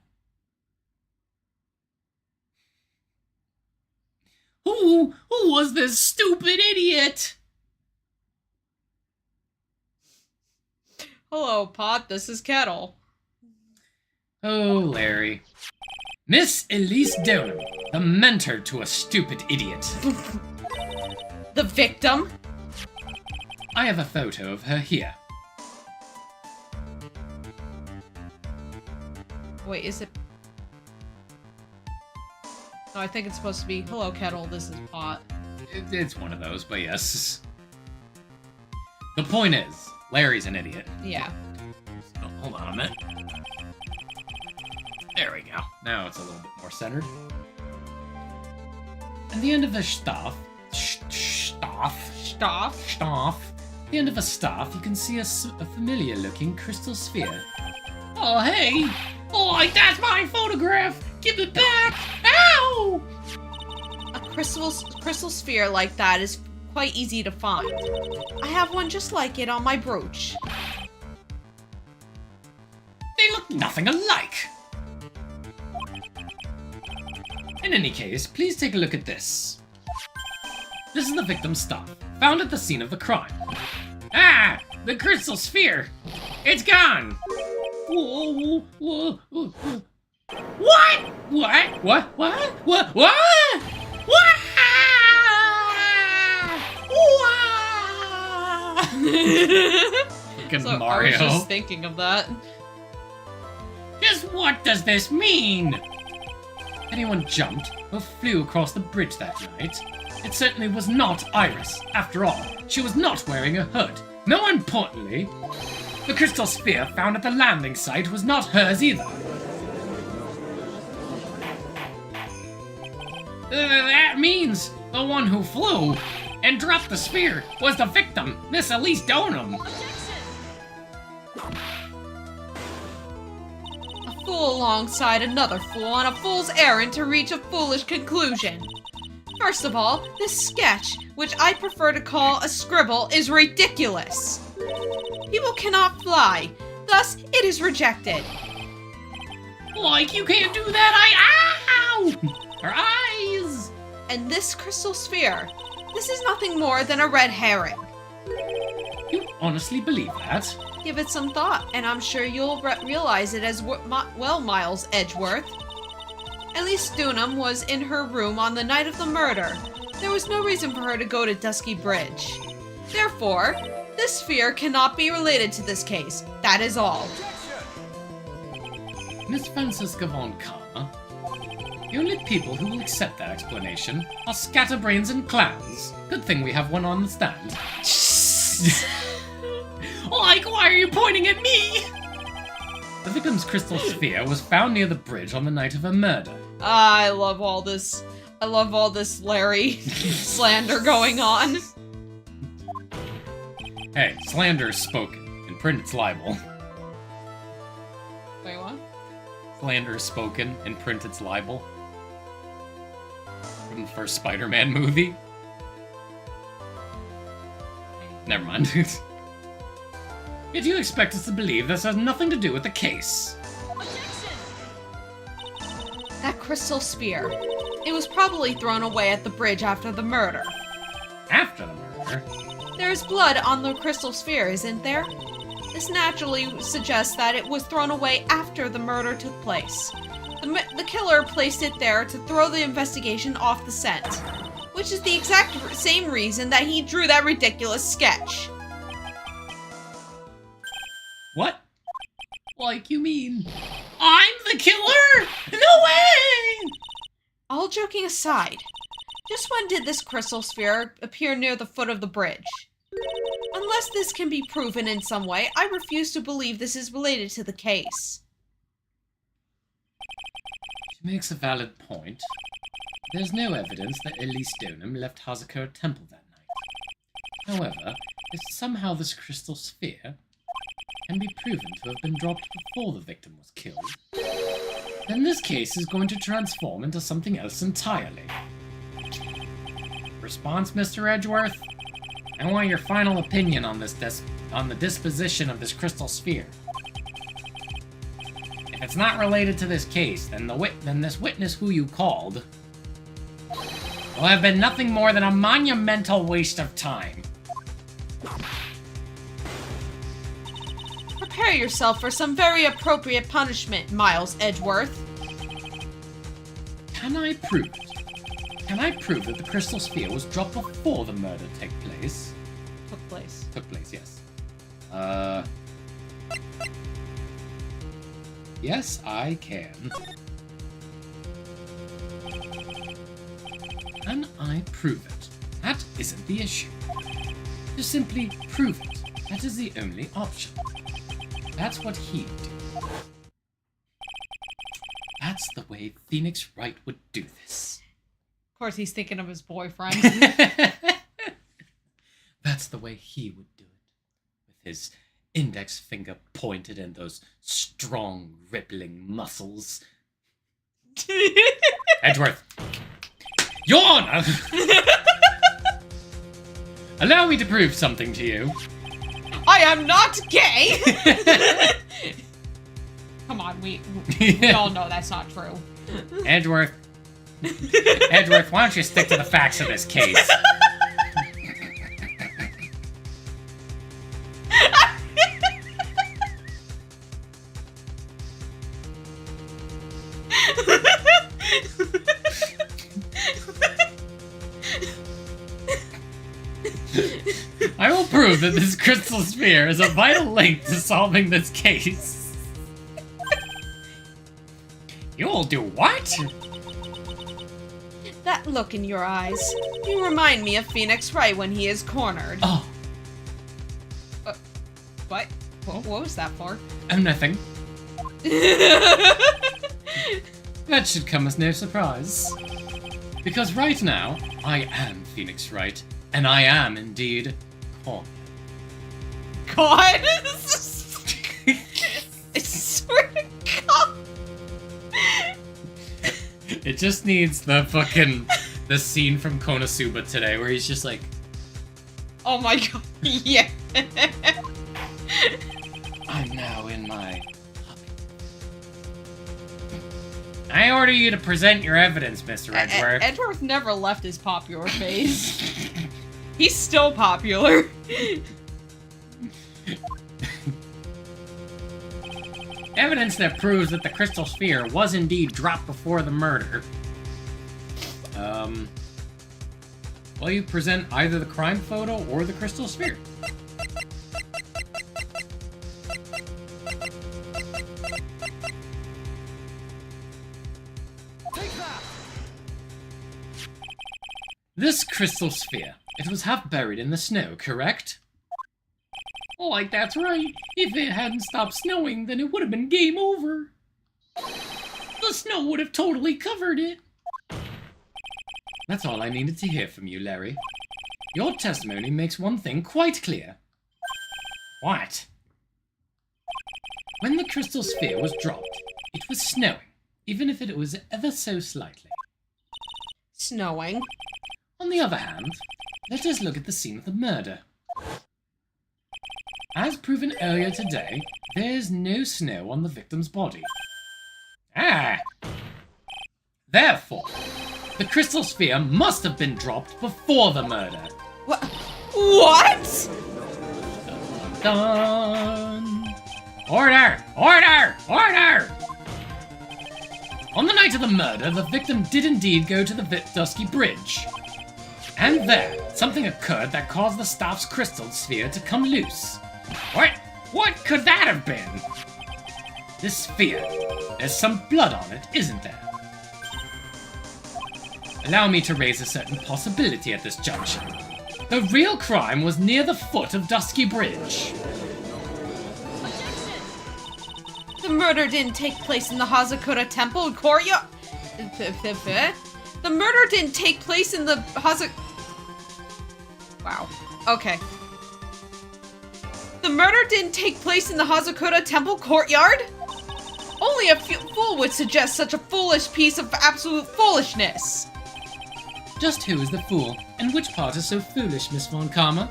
Who was this stupid idiot? Hello, Pot. This is Kettle. Oh, Larry. Miss Elise Donham, the mentor to a stupid idiot. The victim? I have a photo of her here. Wait, is it... No, I think it's supposed to be, hello, Kettle, this is Pot. It's one of those, but yes. The point is, Larry's an idiot. Yeah. Oh, hold on a minute. There we go. Now it's a little bit more centered. At the end of the staff, at the end of a staff, you can see a familiar-looking crystal sphere. Oh, hey! Oh, that's my photograph! Give it back! Ow! A crystal sphere like that is quite easy to find. I have one just like it on my brooch. They look nothing alike! In any case, please take a look at this. This is the victim's stuff, found at the scene of the crime. Ah! The crystal sphere! It's gone! Whoa, whoa, whoa, whoa. What? What? What? What? What? What? What? Fucking So Mario. I was just thinking of that. Just what does this mean? Anyone jumped or flew across the bridge that night? It certainly was not Iris. After all, she was not wearing a hood. More importantly, the crystal sphere found at the landing site was not hers either. That means the one who flew and dropped the sphere was the victim, Miss Elise Donham. A fool alongside another fool on a fool's errand to reach a foolish conclusion. First of all, this sketch, which I prefer to call a scribble, is ridiculous. People cannot fly, thus it is rejected. Like, you can't do that, ow! Her eyes! And this crystal sphere, this is nothing more than a red herring. You honestly believe that? Give it some thought, and I'm sure you'll realize it as well, Miles Edgeworth. Elise Donham was in her room on the night of the murder. There was no reason for her to go to Dusky Bridge. Therefore, this sphere cannot be related to this case. That is all. Miss Francisca von Karma, the only people who will accept that explanation are scatterbrains and clowns. Good thing we have one on the stand. Like, why are you pointing at me? The victim's crystal sphere was found near the bridge on the night of her murder. I love all this Larry slander going on. Hey, slander is spoken. In print, it's libel. Wait, what? Slander is spoken. In print, it's libel. From the first Spider-Man movie. Never mind. Yet you expect us to believe this has nothing to do with the case. That crystal sphere. It was probably thrown away at the bridge after the murder. After the murder? There's blood on the crystal sphere, isn't there? This naturally suggests that it was thrown away after the murder took place. The killer placed it there to throw the investigation off the scent, which is the exact same reason that he drew that ridiculous sketch. What? Like, you mean I'm the killer? No way! All joking aside, just when did this crystal sphere appear near the foot of the bridge? Unless this can be proven in some way, I refuse to believe this is related to the case. She makes a valid point. There's no evidence that Elise Donham left Hazakura Temple that night. However, if somehow this crystal sphere can be proven to have been dropped before the victim was killed, then this case is going to transform into something else entirely. response, Mr. Edgeworth? I want your final opinion on this on the disposition of this crystal sphere. If it's not related to this case, then this witness who you called will have been nothing more than a monumental waste of time. Prepare yourself for some very appropriate punishment, Miles Edgeworth. Can I prove it? Can I prove that the crystal sphere was dropped before the murder took place? Took place. Took place, yes. Yes, I can. Can I prove it? That isn't the issue. Just simply prove it. That is the only option. That's what he'd do. That's the way Phoenix Wright would do this. Of course, he's thinking of his boyfriend. That's the way he would do it. With his index finger pointed and those strong, rippling muscles. Edgeworth! Your Honor! Allow me to prove something to you. I am not gay! Come on, we all know that's not true. Edgeworth. Edgeworth, why don't you stick to the facts of this case? I will prove that this crystal sphere is a vital link to solving this case. You'll do what? That look in your eyes. You remind me of Phoenix Wright when he is cornered. Oh. What? What was that for? Oh, nothing. That should come as no surprise. Because right now, I am Phoenix Wright, and I am indeed cornered. God! I swear to God! It just needs the scene from Konosuba today where he's just like, oh my God, yeah. I'm now in my puppy. I order you to present your evidence, Mr. Edgeworth. Edgeworth never left his popular phase. He's still popular. Evidence that proves that the crystal sphere was indeed dropped before the murder. Well, you present either the crime photo or the crystal sphere. Take that! This crystal sphere, it was half buried in the snow, correct? Oh, like that's right. If it hadn't stopped snowing, then it would have been game over. The snow would have totally covered it. That's all I needed to hear from you, Larry. Your testimony makes one thing quite clear. What? When the crystal sphere was dropped, it was snowing, even if it was ever so slightly. Snowing. On the other hand, let us look at the scene of the murder. As proven earlier today, there is no snow on the victim's body. Ah! Therefore, the crystal sphere must have been dropped before the murder. What? Dun. Order! Order! Order! On the night of the murder, the victim did indeed go to the Dusky Bridge. And there, something occurred that caused the staff's crystal sphere to come loose. What could that have been? This sphere. There's some blood on it, isn't there? Allow me to raise a certain possibility at this junction. The real crime was near the foot of Dusky Bridge. The murder didn't take place in the Hazakura Temple courtyard. The murder didn't take place in the Wow. Okay. The murder didn't take place in the Hazakura Temple courtyard? Only a fool would suggest such a foolish piece of absolute foolishness. Just who is the fool, and which part is so foolish, Miss Von Karma?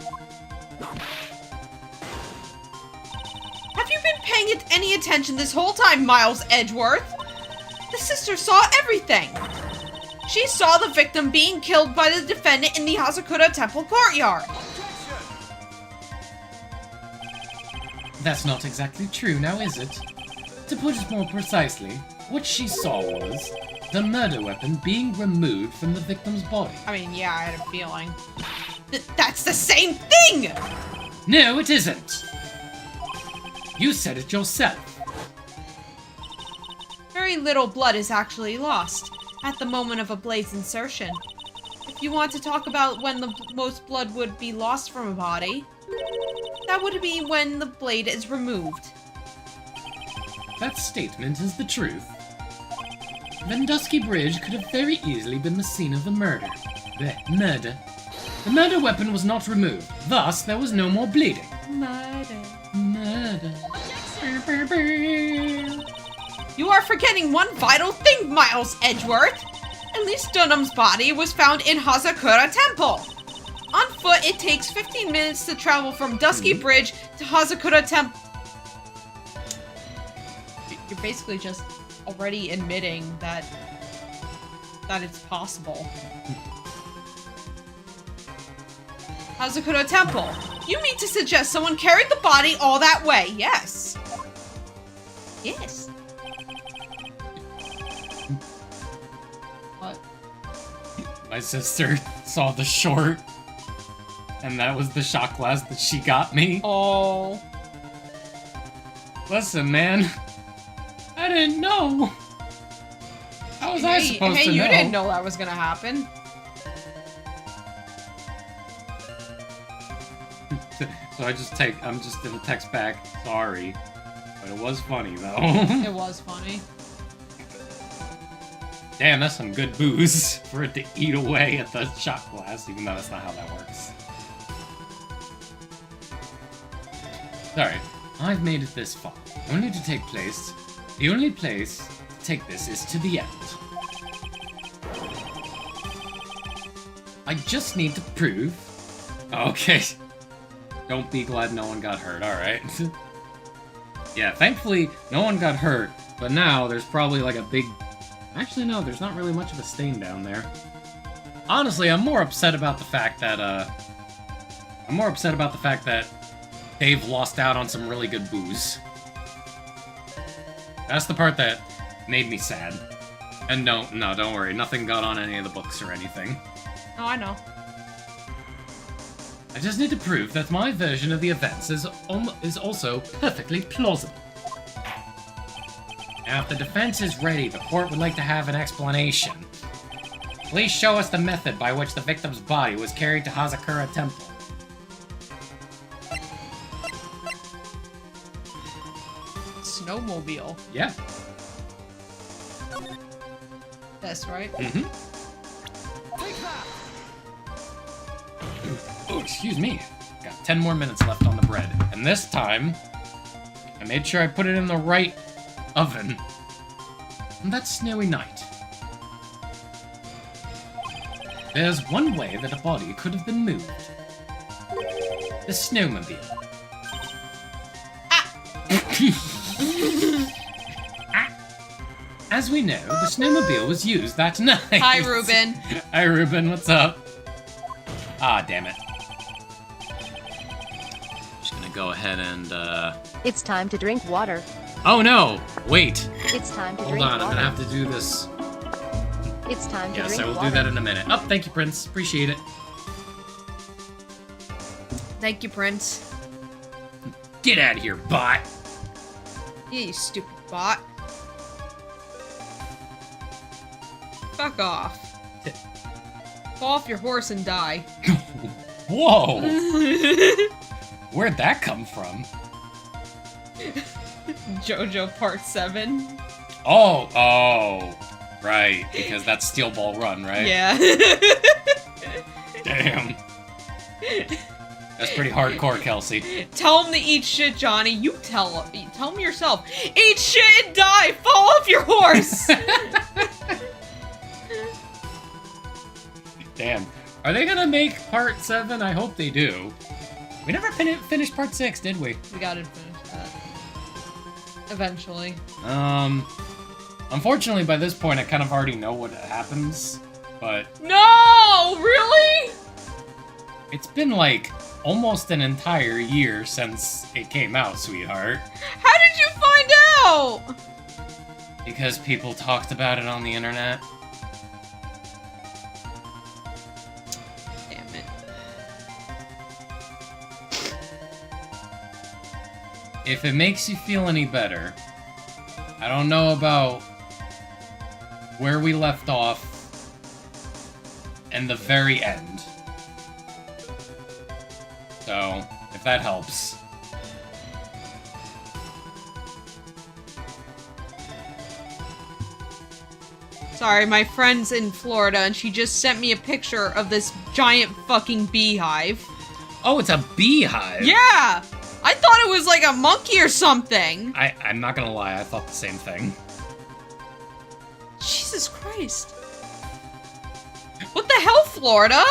Have you been paying any attention this whole time, Miles Edgeworth? The sister saw everything. She saw the victim being killed by the defendant in the Hazakura Temple courtyard. That's not exactly true, now is it? To put it more precisely, what she saw was the murder weapon being removed from the victim's body. I mean, yeah, I had a feeling. That's the same thing! No, it isn't! You said it yourself. Very little blood is actually lost at the moment of a blade's insertion. If you want to talk about when the most blood would be lost from a body, that would be when the blade is removed. That statement is the truth. Vendusky Bridge could have very easily been the scene of the murder. The murder. The murder weapon was not removed, thus there was no more bleeding. Murder. Murder. You are forgetting one vital thing, Miles Edgeworth! At least Dunham's body was found in Hazakura Temple. On foot, it takes 15 minutes to travel from Dusky Bridge to Hazakura Temple. You're basically just already admitting that it's possible. Hazakura Temple. You mean to suggest someone carried the body all that way? Yes. Yes. What? My sister saw the short, and that was the shot glass that she got me. Oh. Listen, man. I didn't know. How was I supposed to know? Hey, you didn't know that was gonna happen. So I'm just gonna text back, sorry. But it was funny, though. It was funny. Damn, that's some good booze for it to eat away at the shot glass, even though that's not how that works. Sorry, I've made it this far. The only place to take this is to the end. I just need to prove... Okay. Don't be glad no one got hurt, alright. Yeah, thankfully, no one got hurt, but now there's probably like a big... Actually, no, there's not really much of a stain down there. Honestly, I'm more upset about the fact that, Dave lost out on some really good booze. That's the part that made me sad. And no, don't worry, nothing got on any of the books or anything. Oh, I know. I just need to prove that my version of the events is also perfectly plausible. Now, if the defense is ready, the court would like to have an explanation. Please show us the method by which the victim's body was carried to Hazakura Temple. Snowmobile. Yeah. That's right. Mm-hmm. Oh, excuse me. Got 10 more minutes left on the bread. And this time, I made sure I put it in the right oven. On that snowy night. There's one way that a body could have been moved. The snowmobile. As we know, the snowmobile was used that night. Hi, Ruben. Hi, Ruben. What's up? Ah, damn it. Just gonna go ahead and, It's time to drink water. Oh, no! Wait. It's time to Hold drink on, water. I'm gonna have to do this. It's time to Yes, drink I will water. do that in a minute. Oh, thank you, Prince. Appreciate it. Thank you, Prince. Get out of here, bot! Yeah, you stupid bot. Fuck off. Fall off your horse and die. Whoa! Where'd that come from? JoJo Part 7. Oh, right, because that's Steel Ball Run, right? Yeah. Damn. That's pretty hardcore, Kelsey. Tell him to eat shit, Johnny. You tell him yourself. Eat shit and die! Fall off your horse! Damn. Are they gonna make part 7? I hope they do. We never finished part 6, did we? We gotta finish that. Eventually. Unfortunately, by this point, I kind of already know what happens, but... No! Really? It's been, like, almost an entire year since it came out, sweetheart. How did you find out? Because people talked about it on the internet. Damn it. If it makes you feel any better, I don't know about where we left off and the very end. So, if that helps. Sorry, my friend's in Florida and she just sent me a picture of this giant fucking beehive. Oh, it's a beehive? Yeah! I thought it was like a monkey or something. I'm not gonna lie, I thought the same thing. Jesus Christ. What the hell, Florida?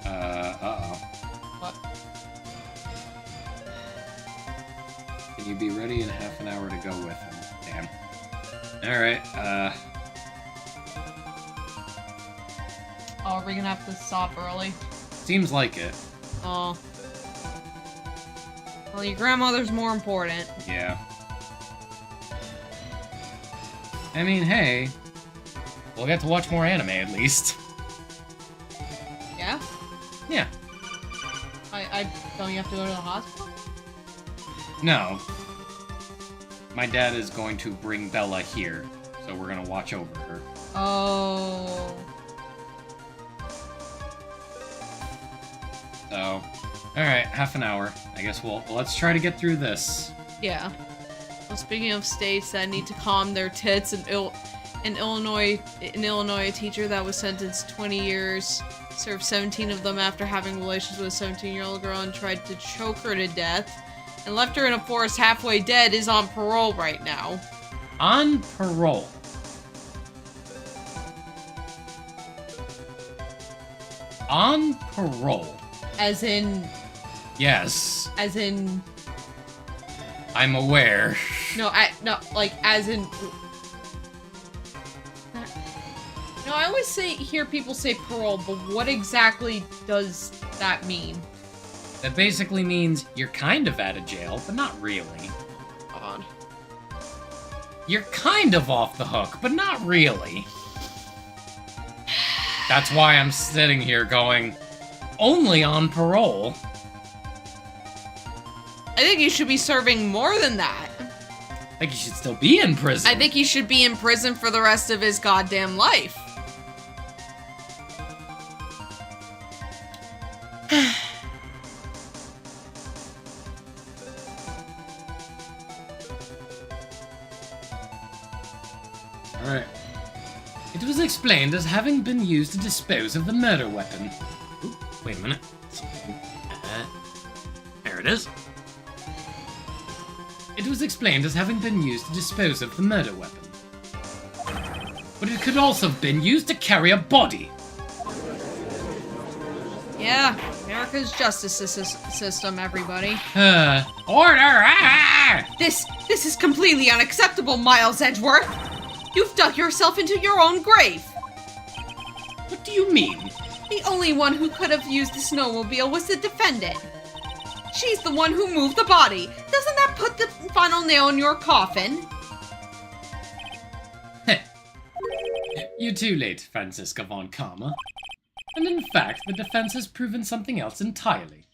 Uh-oh. What? Can you be ready in half an hour to go with him? Damn. Alright, Oh, are we gonna have to stop early? seems like it. Oh. Well, your grandmother's more important. Yeah. I mean, hey, we'll get to watch more anime at least. Yeah? Yeah. Don't you have to go to the hospital? No. My dad is going to bring Bella here, so we're gonna watch over her. Oh. So, alright, half an hour. I guess let's try to get through this. Yeah. Well, speaking of states that need to calm their tits, in Illinois, a teacher that was sentenced 20 years, served 17 of them after having relations with a 17-year-old girl and tried to choke her to death, and left her in a forest halfway dead, is on parole right now. On parole. On parole. As in, Yes, I'm aware. no, like, as in... No, I always hear people say parole, but what exactly does that mean? That basically means you're kind of out of jail, but not really. God. You're kind of off the hook, but not really. That's why I'm sitting here going, only on parole. I think you should be serving more than that. I think you should still be in prison. I think he should be in prison for the rest of his goddamn life. Alright. It was explained as having been used to dispose of the murder weapon. Ooh, wait a minute. There it is. It was explained as having been used to dispose of the murder weapon. But it could also have been used to carry a body. Yeah, America's justice system, everybody. Order! Ah! This is completely unacceptable, Miles Edgeworth. You've dug yourself into your own grave. What do you mean? The only one who could have used the snowmobile was the defendant. She's the one who moved the body. Doesn't that put the final nail in your coffin? You're too late, Franziska von Karma. And in fact, the defense has proven something else entirely.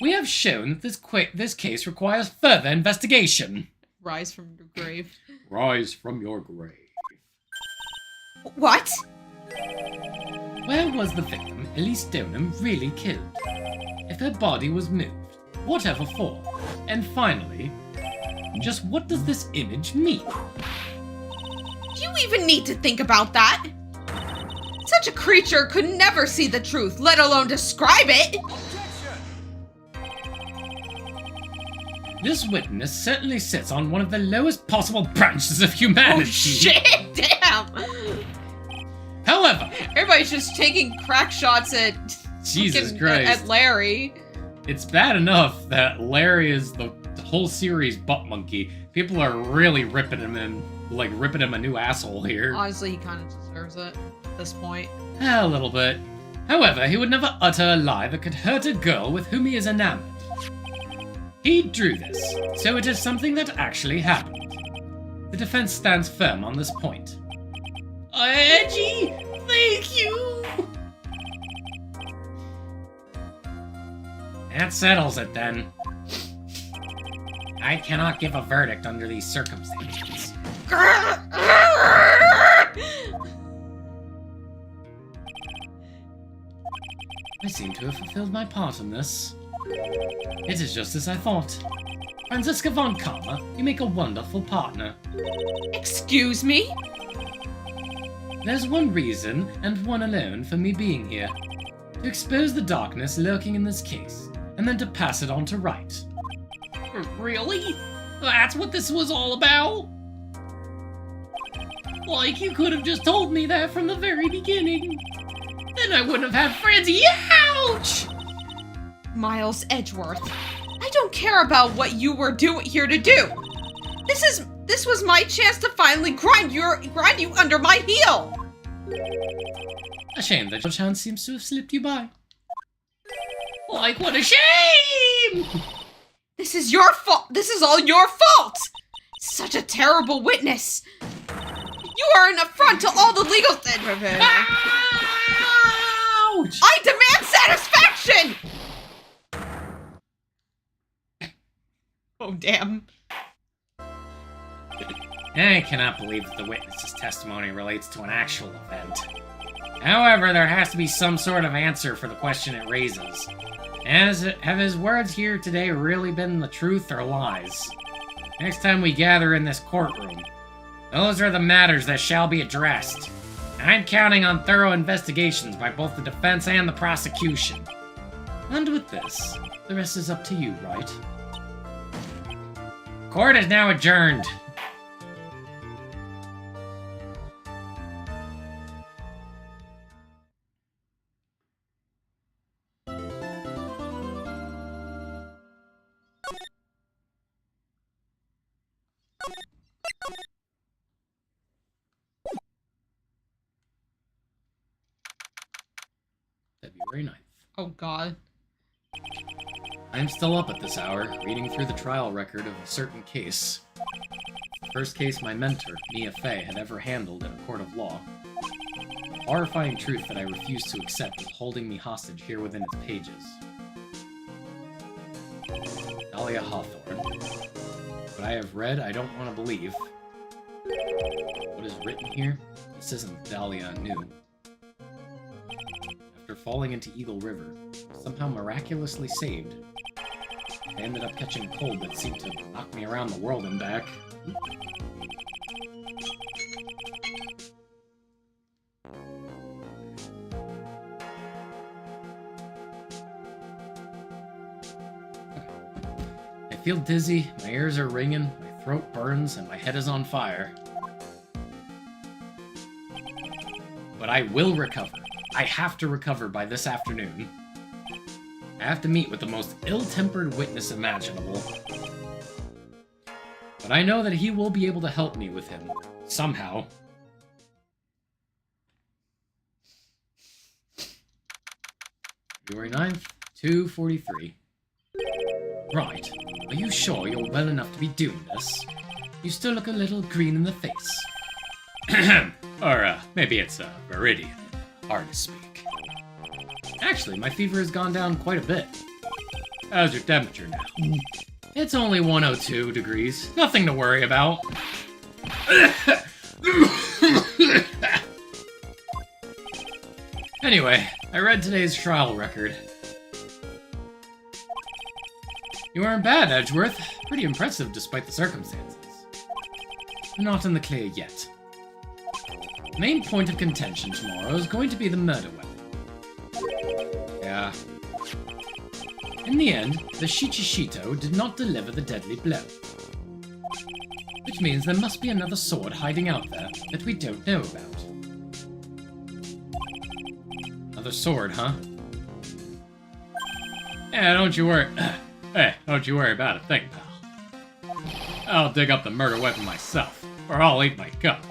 We have shown that this case requires further investigation. Rise from your grave. Rise from your grave. What? Where was the victim, Ellie Stoneham, really killed? If her body was moved, whatever for? And finally, just what does this image mean? Do you even need to think about that? Such a creature could never see the truth, let alone describe it! Objection! This witness certainly sits on one of the lowest possible branches of humanity. Oh shit! Damn! However, Everybody's just taking crack shots at Jesus fucking- Christ. at Larry. It's bad enough that Larry is the whole series butt monkey. People are really ripping him a new asshole here. Honestly, he kind of deserves it at this point. A little bit. However, he would never utter a lie that could hurt a girl with whom he is enamored. He drew this, so it is something that actually happened. The defense stands firm on this point. Edgy, thank you! That settles it then. I cannot give a verdict under these circumstances. I seem to have fulfilled my part in this. It is just as I thought. Franziska von Karma, you make a wonderful partner. Excuse me? There's one reason, and one alone, for me being here. To expose the darkness lurking in this case, and then to pass it on to Wright. Really? That's what this was all about? Like, you could have just told me that from the very beginning. Then I wouldn't have had Francie. Ouch! Miles Edgeworth, I don't care about what you were here to do. This was my chance to finally grind you under my heel. A shame that your chance seems to have slipped you by. Like, what a shame! This is your fault. This is all your fault. Such a terrible witness. You are an affront to all the legal. Ouch! I demand satisfaction. Oh damn. I cannot believe that the witness's testimony relates to an actual event. However, there has to be some sort of answer for the question it raises. Have his words here today really been the truth or lies? Next time we gather in this courtroom, those are the matters that shall be addressed. I'm counting on thorough investigations by both the defense and the prosecution. And with this, the rest is up to you, Wright. Court is now adjourned. February 9th. Oh god. I am still up at this hour, reading through the trial record of a certain case. The first case my mentor, Mia Fey, had ever handled in a court of law. The horrifying truth that I refuse to accept is holding me hostage here within its pages. Dahlia Hawthorne. What I have read, I don't want to believe. What is written here? This isn't Dahlia knew. After falling into Eagle River, somehow miraculously saved, I ended up catching a cold that seemed to knock me around the world and back. I feel dizzy, my ears are ringing, my throat burns, and my head is on fire. But I will recover. I have to recover by this afternoon. I have to meet with the most ill-tempered witness imaginable. But I know that he will be able to help me with him. Somehow. February 9th, 2:43. Right. Are you sure you're well enough to be doing this? You still look a little green in the face. Or, maybe it's Viridian. Hard to speak. Actually, my fever has gone down quite a bit. How's your temperature now? It's only 102 degrees. Nothing to worry about. Anyway, I read today's trial record. You weren't bad, Edgeworth. Pretty impressive despite the circumstances. Not in the clear yet. The main point of contention tomorrow is going to be the murder weapon. Yeah. In the end, the Shichishito did not deliver the deadly blow. Which means there must be another sword hiding out there that we don't know about. Another sword, huh? Yeah, don't you worry. Hey, don't you worry about a thing, pal. I'll dig up the murder weapon myself, or I'll eat my gut.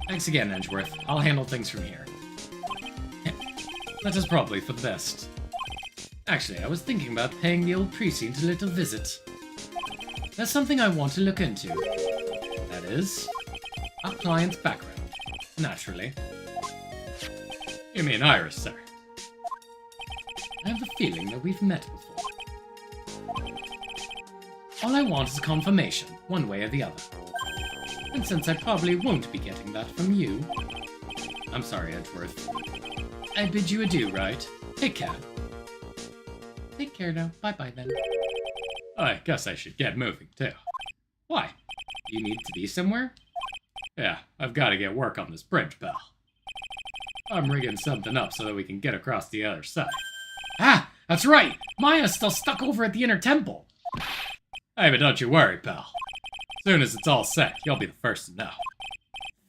Thanks again, Edgeworth. I'll handle things from here. That is probably for the best. Actually, I was thinking about paying the old precinct a little visit. There's something I want to look into. That is, our client's background. Naturally. You mean Iris, sir? I have a feeling that we've met before. All I want is confirmation, one way or the other. And since I probably won't be getting that from you... I'm sorry, Edgeworth. I bid you adieu, Wright. Take care. Take care now. Bye-bye then. I guess I should get moving, too. Why? You need to be somewhere? Yeah, I've got to get work on this bridge, pal. I'm rigging something up so that we can get across the other side. Ah, that's right! Maya's still stuck over at the Inner Temple. Hey, but don't you worry, pal. As soon as it's all set, you'll be the first to know.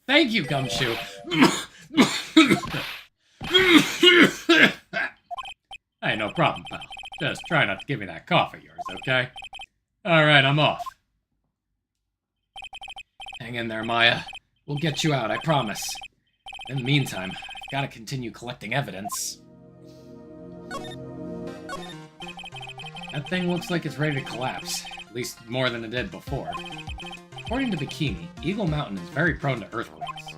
Thank you, Gumshoe. Hey, no problem, pal. Just try not to give me that cough of yours, okay? Alright, I'm off. Hang in there, Maya. We'll get you out, I promise. In the meantime, I've got to continue collecting evidence. That thing looks like it's ready to collapse. At least more than it did before. According to Bikini, Eagle Mountain is very prone to earthquakes.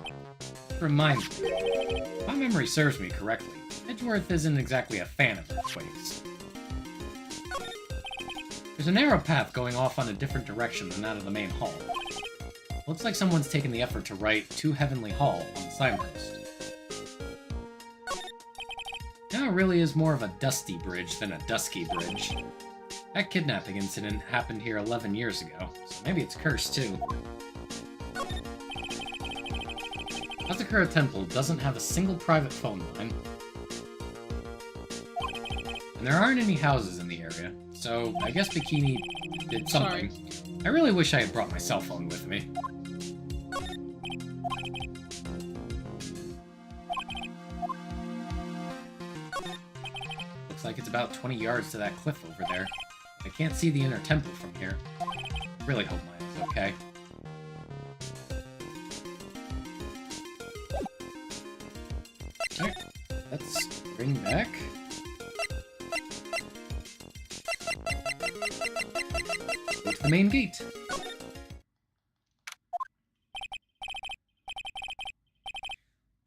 It reminds me, if my memory serves me correctly, Edgeworth isn't exactly a fan of earthquakes. There's a narrow path going off on a different direction than that of the main hall. Looks like someone's taken the effort to write To Heavenly Hall on the signpost. Now it really is more of a dusty bridge than a dusky bridge. That kidnapping incident happened here 11 years ago, so maybe it's cursed too. Asakura Temple doesn't have a single private phone line. And there aren't any houses in the area, so I guess Bikini did something. Sorry. I really wish I had brought my cell phone with me. Looks like it's about 20 yards to that cliff over there. I can't see the Inner Temple from here. I really hope mine is okay. Alright, let's bring back. Go to the main gate.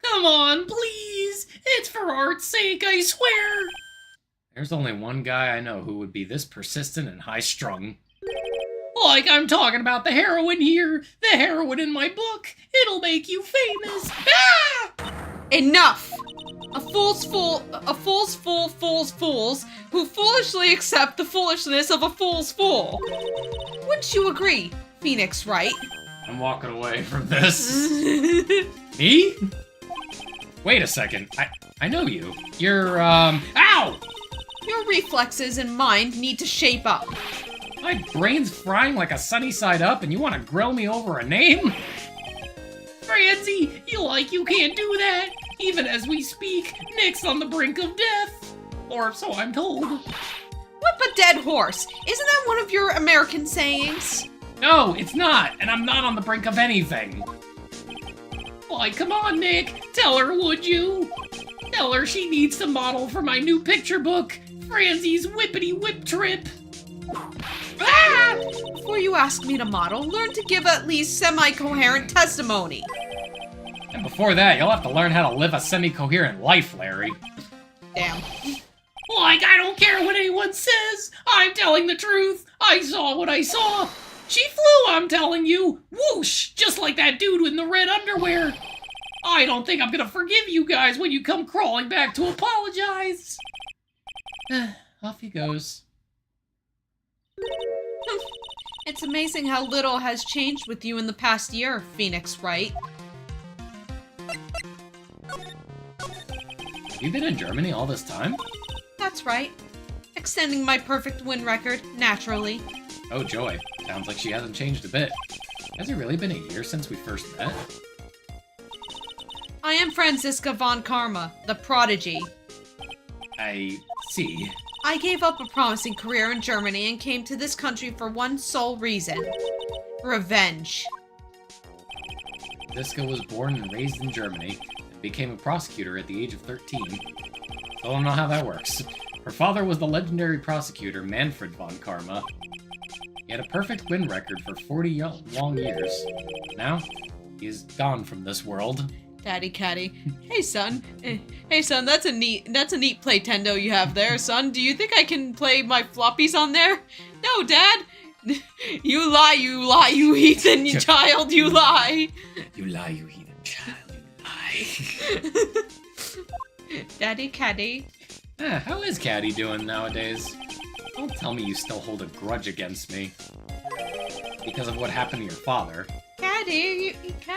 Come on, please! It's for art's sake, I swear! There's only one guy I know who would be this persistent and high-strung. Like I'm talking about the heroine here, the heroine in my book. It'll make you famous. Ah! Enough! A fool's fools who foolishly accept the foolishness of a fool's fool. Wouldn't you agree, Phoenix Wright? I'm walking away from this. Me? Wait a second. I know you. You're, Ow! Your reflexes and mind need to shape up. My brain's frying like a sunny side up and you want to grill me over a name? Francie, you can't do that. Even as we speak, Nick's on the brink of death. Or so I'm told. Whip a dead horse. Isn't that one of your American sayings? No, it's not, and I'm not on the brink of anything. Why, come on, Nick. Tell her, would you? Tell her she needs to model for my new picture book, Francie's Whippity Whip Trip. Ah! Before you ask me to model, learn to give at least semi-coherent testimony. And before that, you'll have to learn how to live a semi-coherent life, Larry. Damn. I don't care what anyone says. I'm telling the truth. I saw what I saw. She flew, I'm telling you. Whoosh, just like that dude in the red underwear. I don't think I'm gonna forgive you guys when you come crawling back to apologize. Off he goes. It's amazing how little has changed with you in the past year, Phoenix Wright. Have you been in Germany all this time? That's right. I extending my perfect win record, naturally. Oh, joy. Sounds like she hasn't changed a bit. Has it really been a year since we first met? I am Franziska von Karma, the prodigy. I see. I gave up a promising career in Germany and came to this country for one sole reason. Revenge. Franziska was born and raised in Germany and became a prosecutor at the age of 13. Still don't know how that works. Her father was the legendary prosecutor Manfred von Karma. He had a perfect win record for 40 long years. Now, he is gone from this world. Daddy Caddy. Hey son. Hey son, that's a neat Playtendo you have there, son. Do you think I can play my floppies on there? No, Dad. You lie, you heathen child, you lie. You lie, you heathen child, you lie. Daddy Caddy. How is Caddy doing nowadays? Don't tell me you still hold a grudge against me. Because of what happened to your father. Caddy,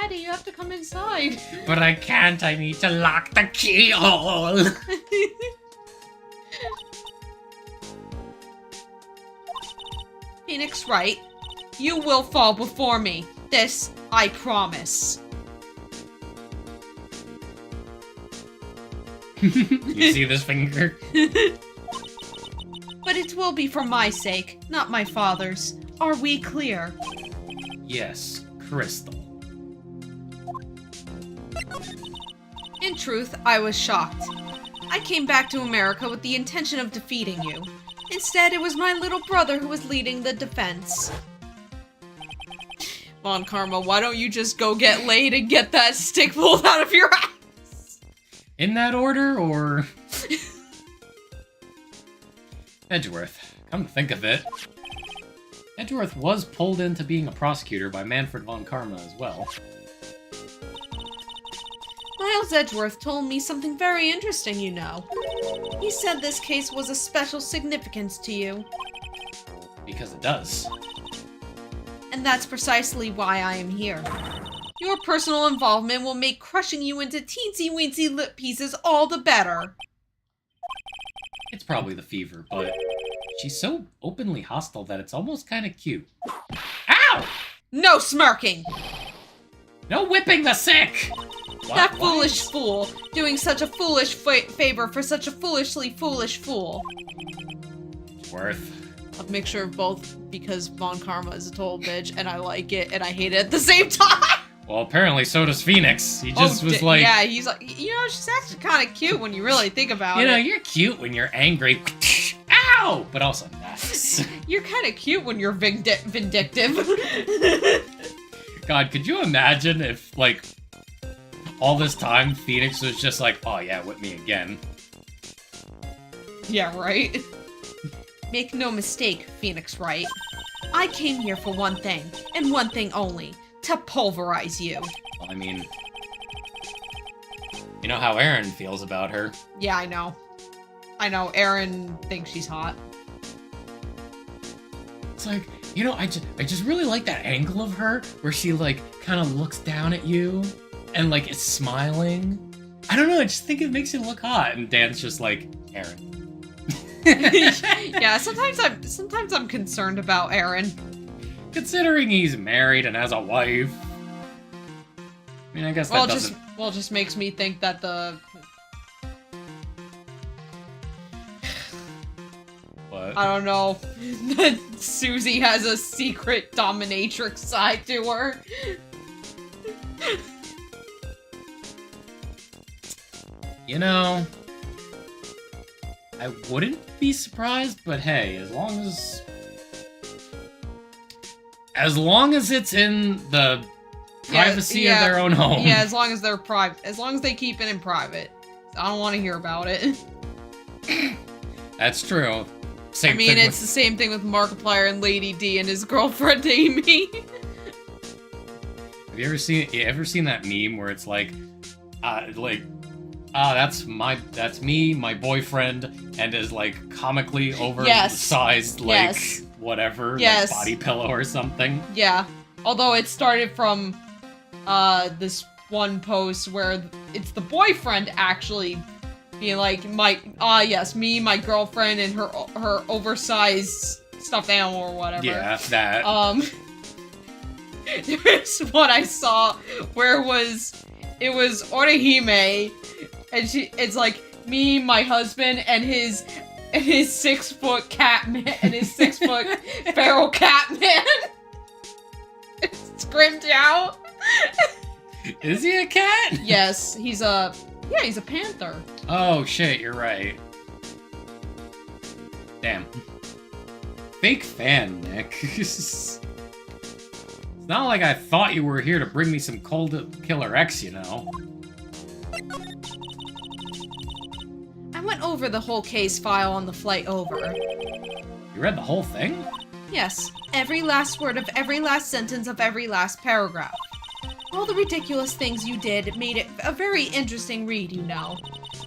you have to come inside. But I can't, I need to lock the keyhole! Phoenix Wright, you will fall before me. This, I promise. You see this finger? But it will be for my sake, not my father's. Are we clear? Yes, Crystal. In truth, I was shocked. I came back to America with the intention of defeating you. Instead, it was my little brother who was leading the defense. Von Karma, why don't you just go get laid and get that stick pulled out of your ass? In that order, or... Edgeworth, come to think of it. Edgeworth was pulled into being a prosecutor by Manfred von Karma as well. Miles Edgeworth told me something very interesting, you know. He said this case was of special significance to you. Because it does. And that's precisely why I am here. Your personal involvement will make crushing you into teensy-weensy lip pieces all the better. It's probably the fever, but she's so openly hostile that it's almost kind of cute. Ow! No smirking! No whipping the sick! That foolish fool, doing such a foolish favor for such a foolishly foolish fool. Worth. I'll make sure of both, because Von Karma is a total bitch, and I like it, and I hate it at the same time! Well, apparently so does Phoenix. He just was like... Yeah, he's like, you know, she's actually kind of cute when you really think about it. You know, you're cute when you're angry. Ow! But also nice. You're kind of cute when you're vindictive. God, could you imagine if, like, all this time Phoenix was just like, oh yeah, whip me again. Yeah, right? Make no mistake, Phoenix Wright. I came here for one thing, and one thing only. To pulverize you. Well, I mean... You know how Aaron feels about her. Yeah, I know. I know, Aaron thinks she's hot. It's like, you know, I just really like that angle of her, where she, like, kind of looks down at you, and, like, is smiling. I don't know, I just think it makes you look hot, and Dan's just like, Aaron. Yeah, sometimes I'm concerned about Aaron. Considering he's married and has a wife. I mean, I guess that doesn't... just makes me think that What? I don't know. That Susie has a secret dominatrix side to her. You know... I wouldn't be surprised, but hey, as long as it's in the privacy of their own home. Yeah, as long as they're private. As long as they keep it in private. I don't want to hear about it. That's true. I mean, it's the same thing with Markiplier and Lady D and his girlfriend Amy. Have you ever seen that meme where it's like, that's me, my boyfriend, and is like comically oversized, like whatever, like body pillow or something. Yeah. Although it started from this one post where it's the boyfriend actually being like, yes, me, my girlfriend, and her oversized stuffed animal or whatever. Yeah, that. There's one I saw where it was Orihime, and it's like me, my husband, and his 6-foot cat man, and his 6-foot feral cat man. It's scrimmed out. Is he a cat? Yes, he's a panther. Oh shit, you're right. Damn. Fake fan, Nick. It's not like I thought you were here to bring me some Cold Killer X, you know. I went over the whole case file on the flight over. You read the whole thing? Yes, every last word of every last sentence of every last paragraph. All the ridiculous things you did made it a very interesting read, you know.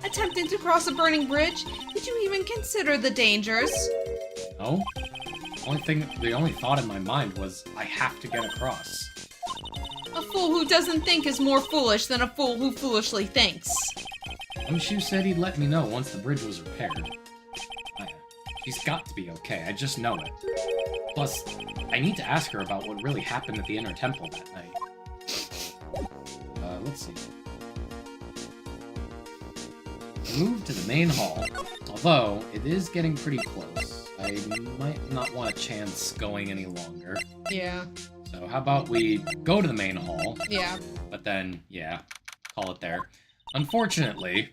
Attempting to cross a burning bridge? Did you even consider the dangers? No. The only thought in my mind was, I have to get across. A fool who doesn't think is more foolish than a fool who foolishly thinks. Umshu said he'd let me know once the bridge was repaired. She's got to be okay, I just know it. Plus, I need to ask her about what really happened at the Inner Temple that night. Let's see. Move to the main hall. Although, it is getting pretty close. I might not want a chance going any longer. Yeah. So how about we go to the main hall? Yeah. But then, yeah, call it there. Unfortunately...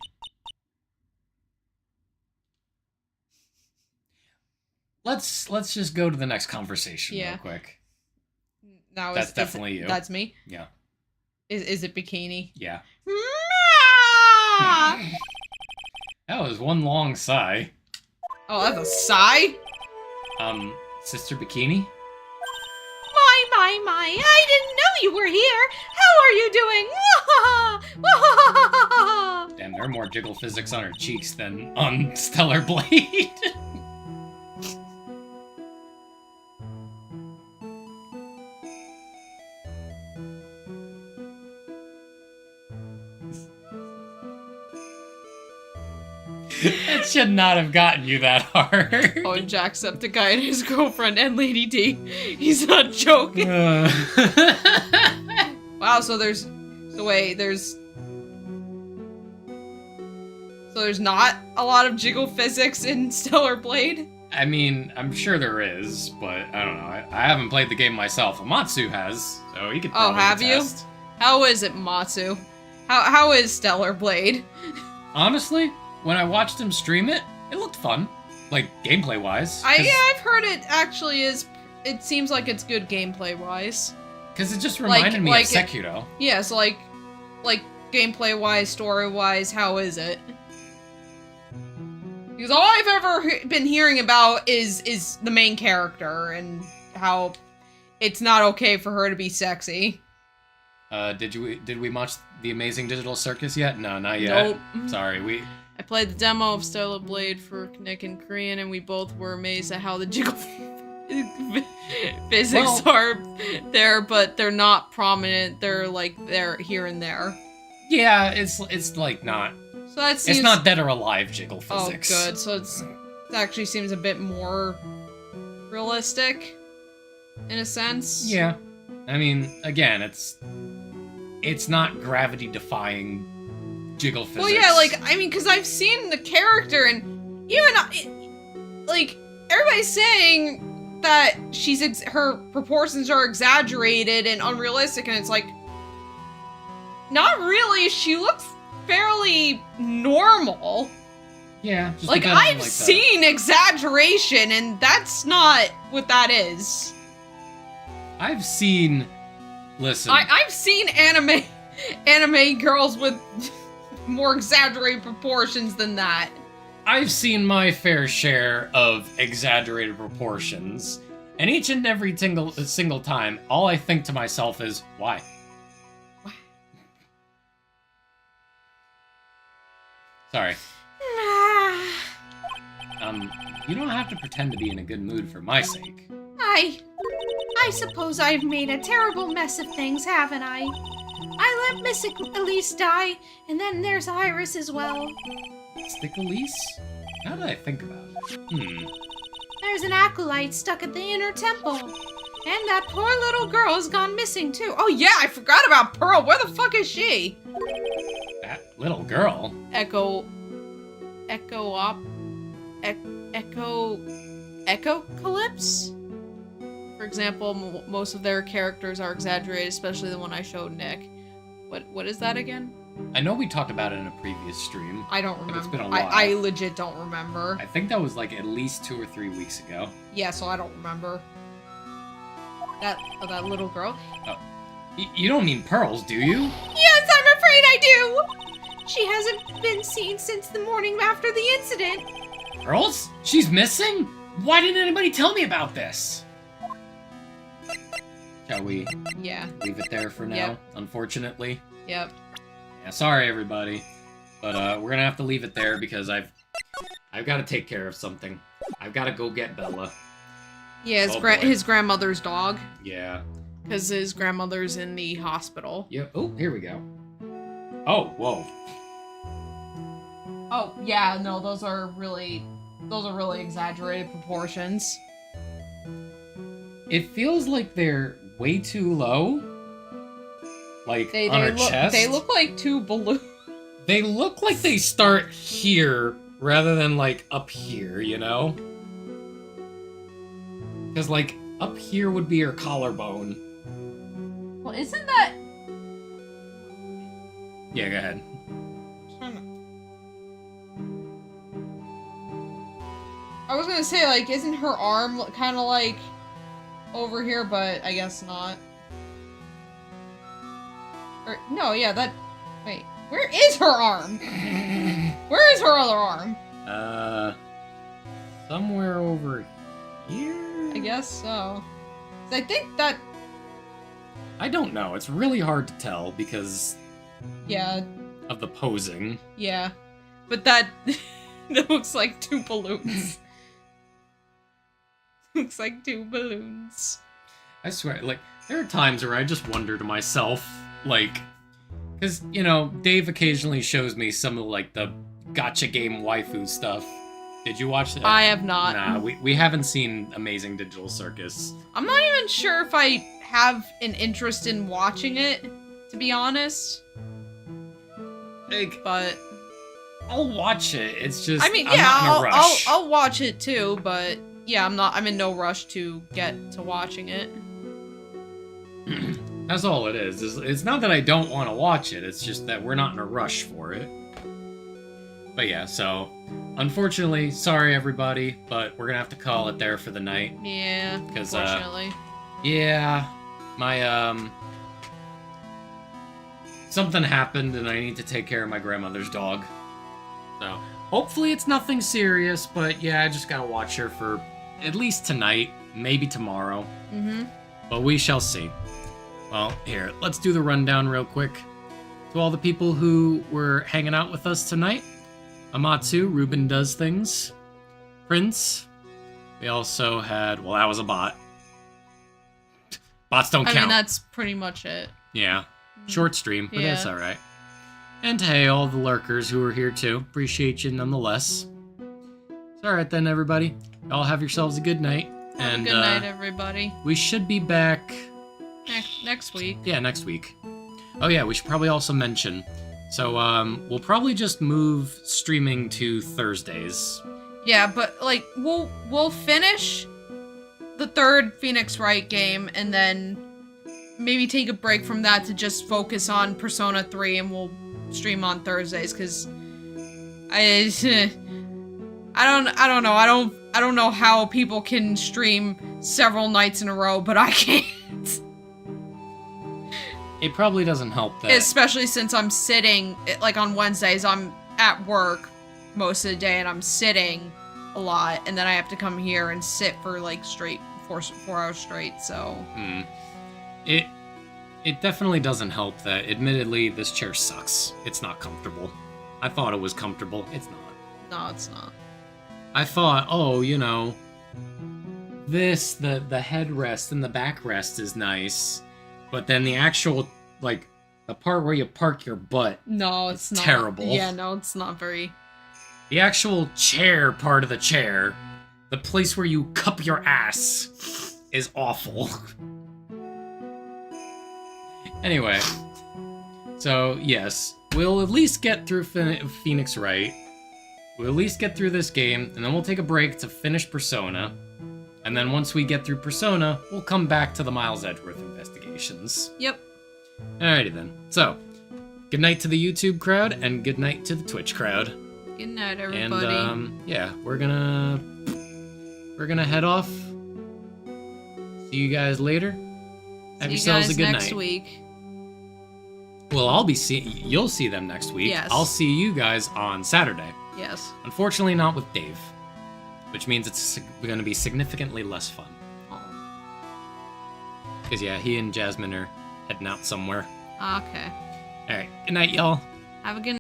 Let's just go to the next conversation real quick. Now that's definitely you. That's me? Yeah. Is it Bikini? Yeah. That was one long sigh. Oh, that's a sigh? Sister Bikini? My, I didn't know you were here! How are you doing? Damn, there are more jiggle physics on her cheeks than on Stellar Blade. That should not have gotten you that hard. Oh, and Jacksepticeye and his girlfriend and Lady D. He's not joking. Wow, so there's not a lot of jiggle physics in Stellar Blade? I mean, I'm sure there is, but I don't know. I haven't played the game myself. Amatsu has, so he could probably have you? attest. How is it, Matsu? How is Stellar Blade? Honestly, when I watched him stream it, it looked fun. Like, gameplay-wise. I've heard it actually is... It seems like it's good gameplay-wise. Because it just reminded me of Sekiro. Yeah, so like gameplay-wise, story-wise, how is it? Because all I've ever been hearing about is the main character and how it's not okay for her to be sexy. Did we watch The Amazing Digital Circus yet? No, not yet. Nope. Sorry, I played the demo of Stellar Blade for Nick in Korean, and we both were amazed at how the jiggle physics are there, but they're not prominent. They're here and there. Yeah, it's like not. So that seems... It's not dead or alive jiggle physics. Oh, good. So it actually seems a bit more realistic, in a sense. Yeah, I mean, again, it's not gravity-defying jiggle physics. Well, yeah, because I've seen the character, and even everybody's saying that her proportions are exaggerated and unrealistic, and it's like, not really. She looks fairly normal. Yeah, just I've seen exaggeration, and that's not what that is. I've seen. Listen, I've seen anime girls with more exaggerated proportions than that. I've seen my fair share of exaggerated proportions, and each and every single time, all I think to myself is, why? Sorry. You don't have to pretend to be in a good mood for my sake. I suppose I've made a terrible mess of things, haven't I? I let Miss Elise die, and then there's Iris as well. Stickalise? Now that I think about it. There's an acolyte stuck at the inner temple. And that poor little girl's gone missing too. Oh yeah, I forgot about Pearl. Where the fuck is she? That little girl? Echocalypse? For example, most of their characters are exaggerated, especially the one I showed Nick. What is that again? I know we talked about it in a previous stream. I don't remember. It's been a while. I legit don't remember. I think that was like at least 2 or 3 weeks ago. Yeah, so I don't remember. That little girl? Oh. You don't mean Pearls, do you? Yes, I'm afraid I do! She hasn't been seen since the morning after the incident. Pearls? She's missing? Why didn't anybody tell me about this? Shall we leave it there for now, Yep. Unfortunately? Yep. Yeah, sorry everybody. But we're gonna have to leave it there because I've gotta take care of something. I've gotta go get Bella. Yeah, his grandmother's dog. Yeah. Because his grandmother's in the hospital. Yep. Oh, here we go. Oh, whoa. Oh, yeah, no, those are really exaggerated proportions. It feels like they're way too low. Like, on her chest. They look like 2 balloons. They look like they start here rather than, like, up here, you know? Because, like, up here would be her collarbone. Well, isn't that... Yeah, go ahead. I was gonna say, like, isn't her arm kind of like over here, but I guess not. Or, no, yeah, that... Wait, where is her arm? Where is her other arm? Somewhere over here? I guess so. 'Cause I think that... I don't know. It's really hard to tell because... Yeah. Of the posing. Yeah. But that... that looks like 2 balloons. Looks like 2 balloons. I swear, like, there are times where I just wonder to myself, like... Because, you know, Dave occasionally shows me some of, like, the gacha game waifu stuff. Did you watch that? I have not. Nah, we haven't seen Amazing Digital Circus. I'm not even sure if I have an interest in watching it, to be honest. Like, But... I'll watch it. It's just, I mean, I'm yeah, not in a rush. I'll watch it too, but yeah, I'm in no rush to get to watching it. That's all it is. It's not that I don't want to watch it, it's just that we're not in a rush for it. But yeah, so, unfortunately, sorry everybody, but we're gonna have to call it there for the night. Yeah, 'Cause, unfortunately. Yeah, my, something happened and I need to take care of my grandmother's dog. So, hopefully it's nothing serious, but yeah, I just gotta watch her for at least tonight, maybe tomorrow. Mm-hmm. But we shall see. Well, here, let's do the rundown real quick. To all the people who were hanging out with us tonight, Amatsu, Ruben Does Things, Prince. We also had, well, that was a bot. Bots don't count. I mean, that's pretty much it. Yeah. Short stream, but Yeah. that's alright. And hey, all the lurkers who are here too. Appreciate you nonetheless. It's alright then, everybody. Y'all have yourselves a good night. Have a good night, everybody. We should be back... Next week. Yeah, next week. Oh yeah, we should probably also mention. So, we'll probably just move streaming to Thursdays. Yeah, but like we'll finish the 3rd Phoenix Wright game and then maybe take a break from that to just focus on Persona 3 and we'll stream on Thursdays cuz I don't know. I don't know how people can stream several nights in a row, but I can't. It probably doesn't help that. Especially since I'm sitting, like on Wednesdays, I'm at work most of the day and I'm sitting a lot, and then I have to come here and sit for like straight 4 hours straight, so. It definitely doesn't help that, admittedly, this chair sucks. It's not comfortable. I thought it was comfortable. It's not. No, it's not. I thought, oh, you know, the headrest and the backrest is nice, but then the actual, like, the part where you park your butt, No, it's not. terrible. Yeah, no, it's not very The actual chair part of the chair, the place where you cup your ass, is awful. Anyway, so yes, we'll at least get through Phoenix Wright. We'll at least get through this game, and then we'll take a break to finish Persona. And then once we get through Persona, we'll come back to the Miles Edgeworth investigations. Yep. Alrighty then. So, good night to the YouTube crowd, and good night to the Twitch crowd. Good night, everybody. And yeah, we're gonna head off. See you guys later. Have yourselves a good next night. week. Well, you'll see them next week. Yes. I'll see you guys on Saturday. Yes. Unfortunately, not with Dave, which means it's going to be significantly less fun. Because yeah, he and Jasmine are heading out somewhere. Okay. All right. Good night, y'all. Have a good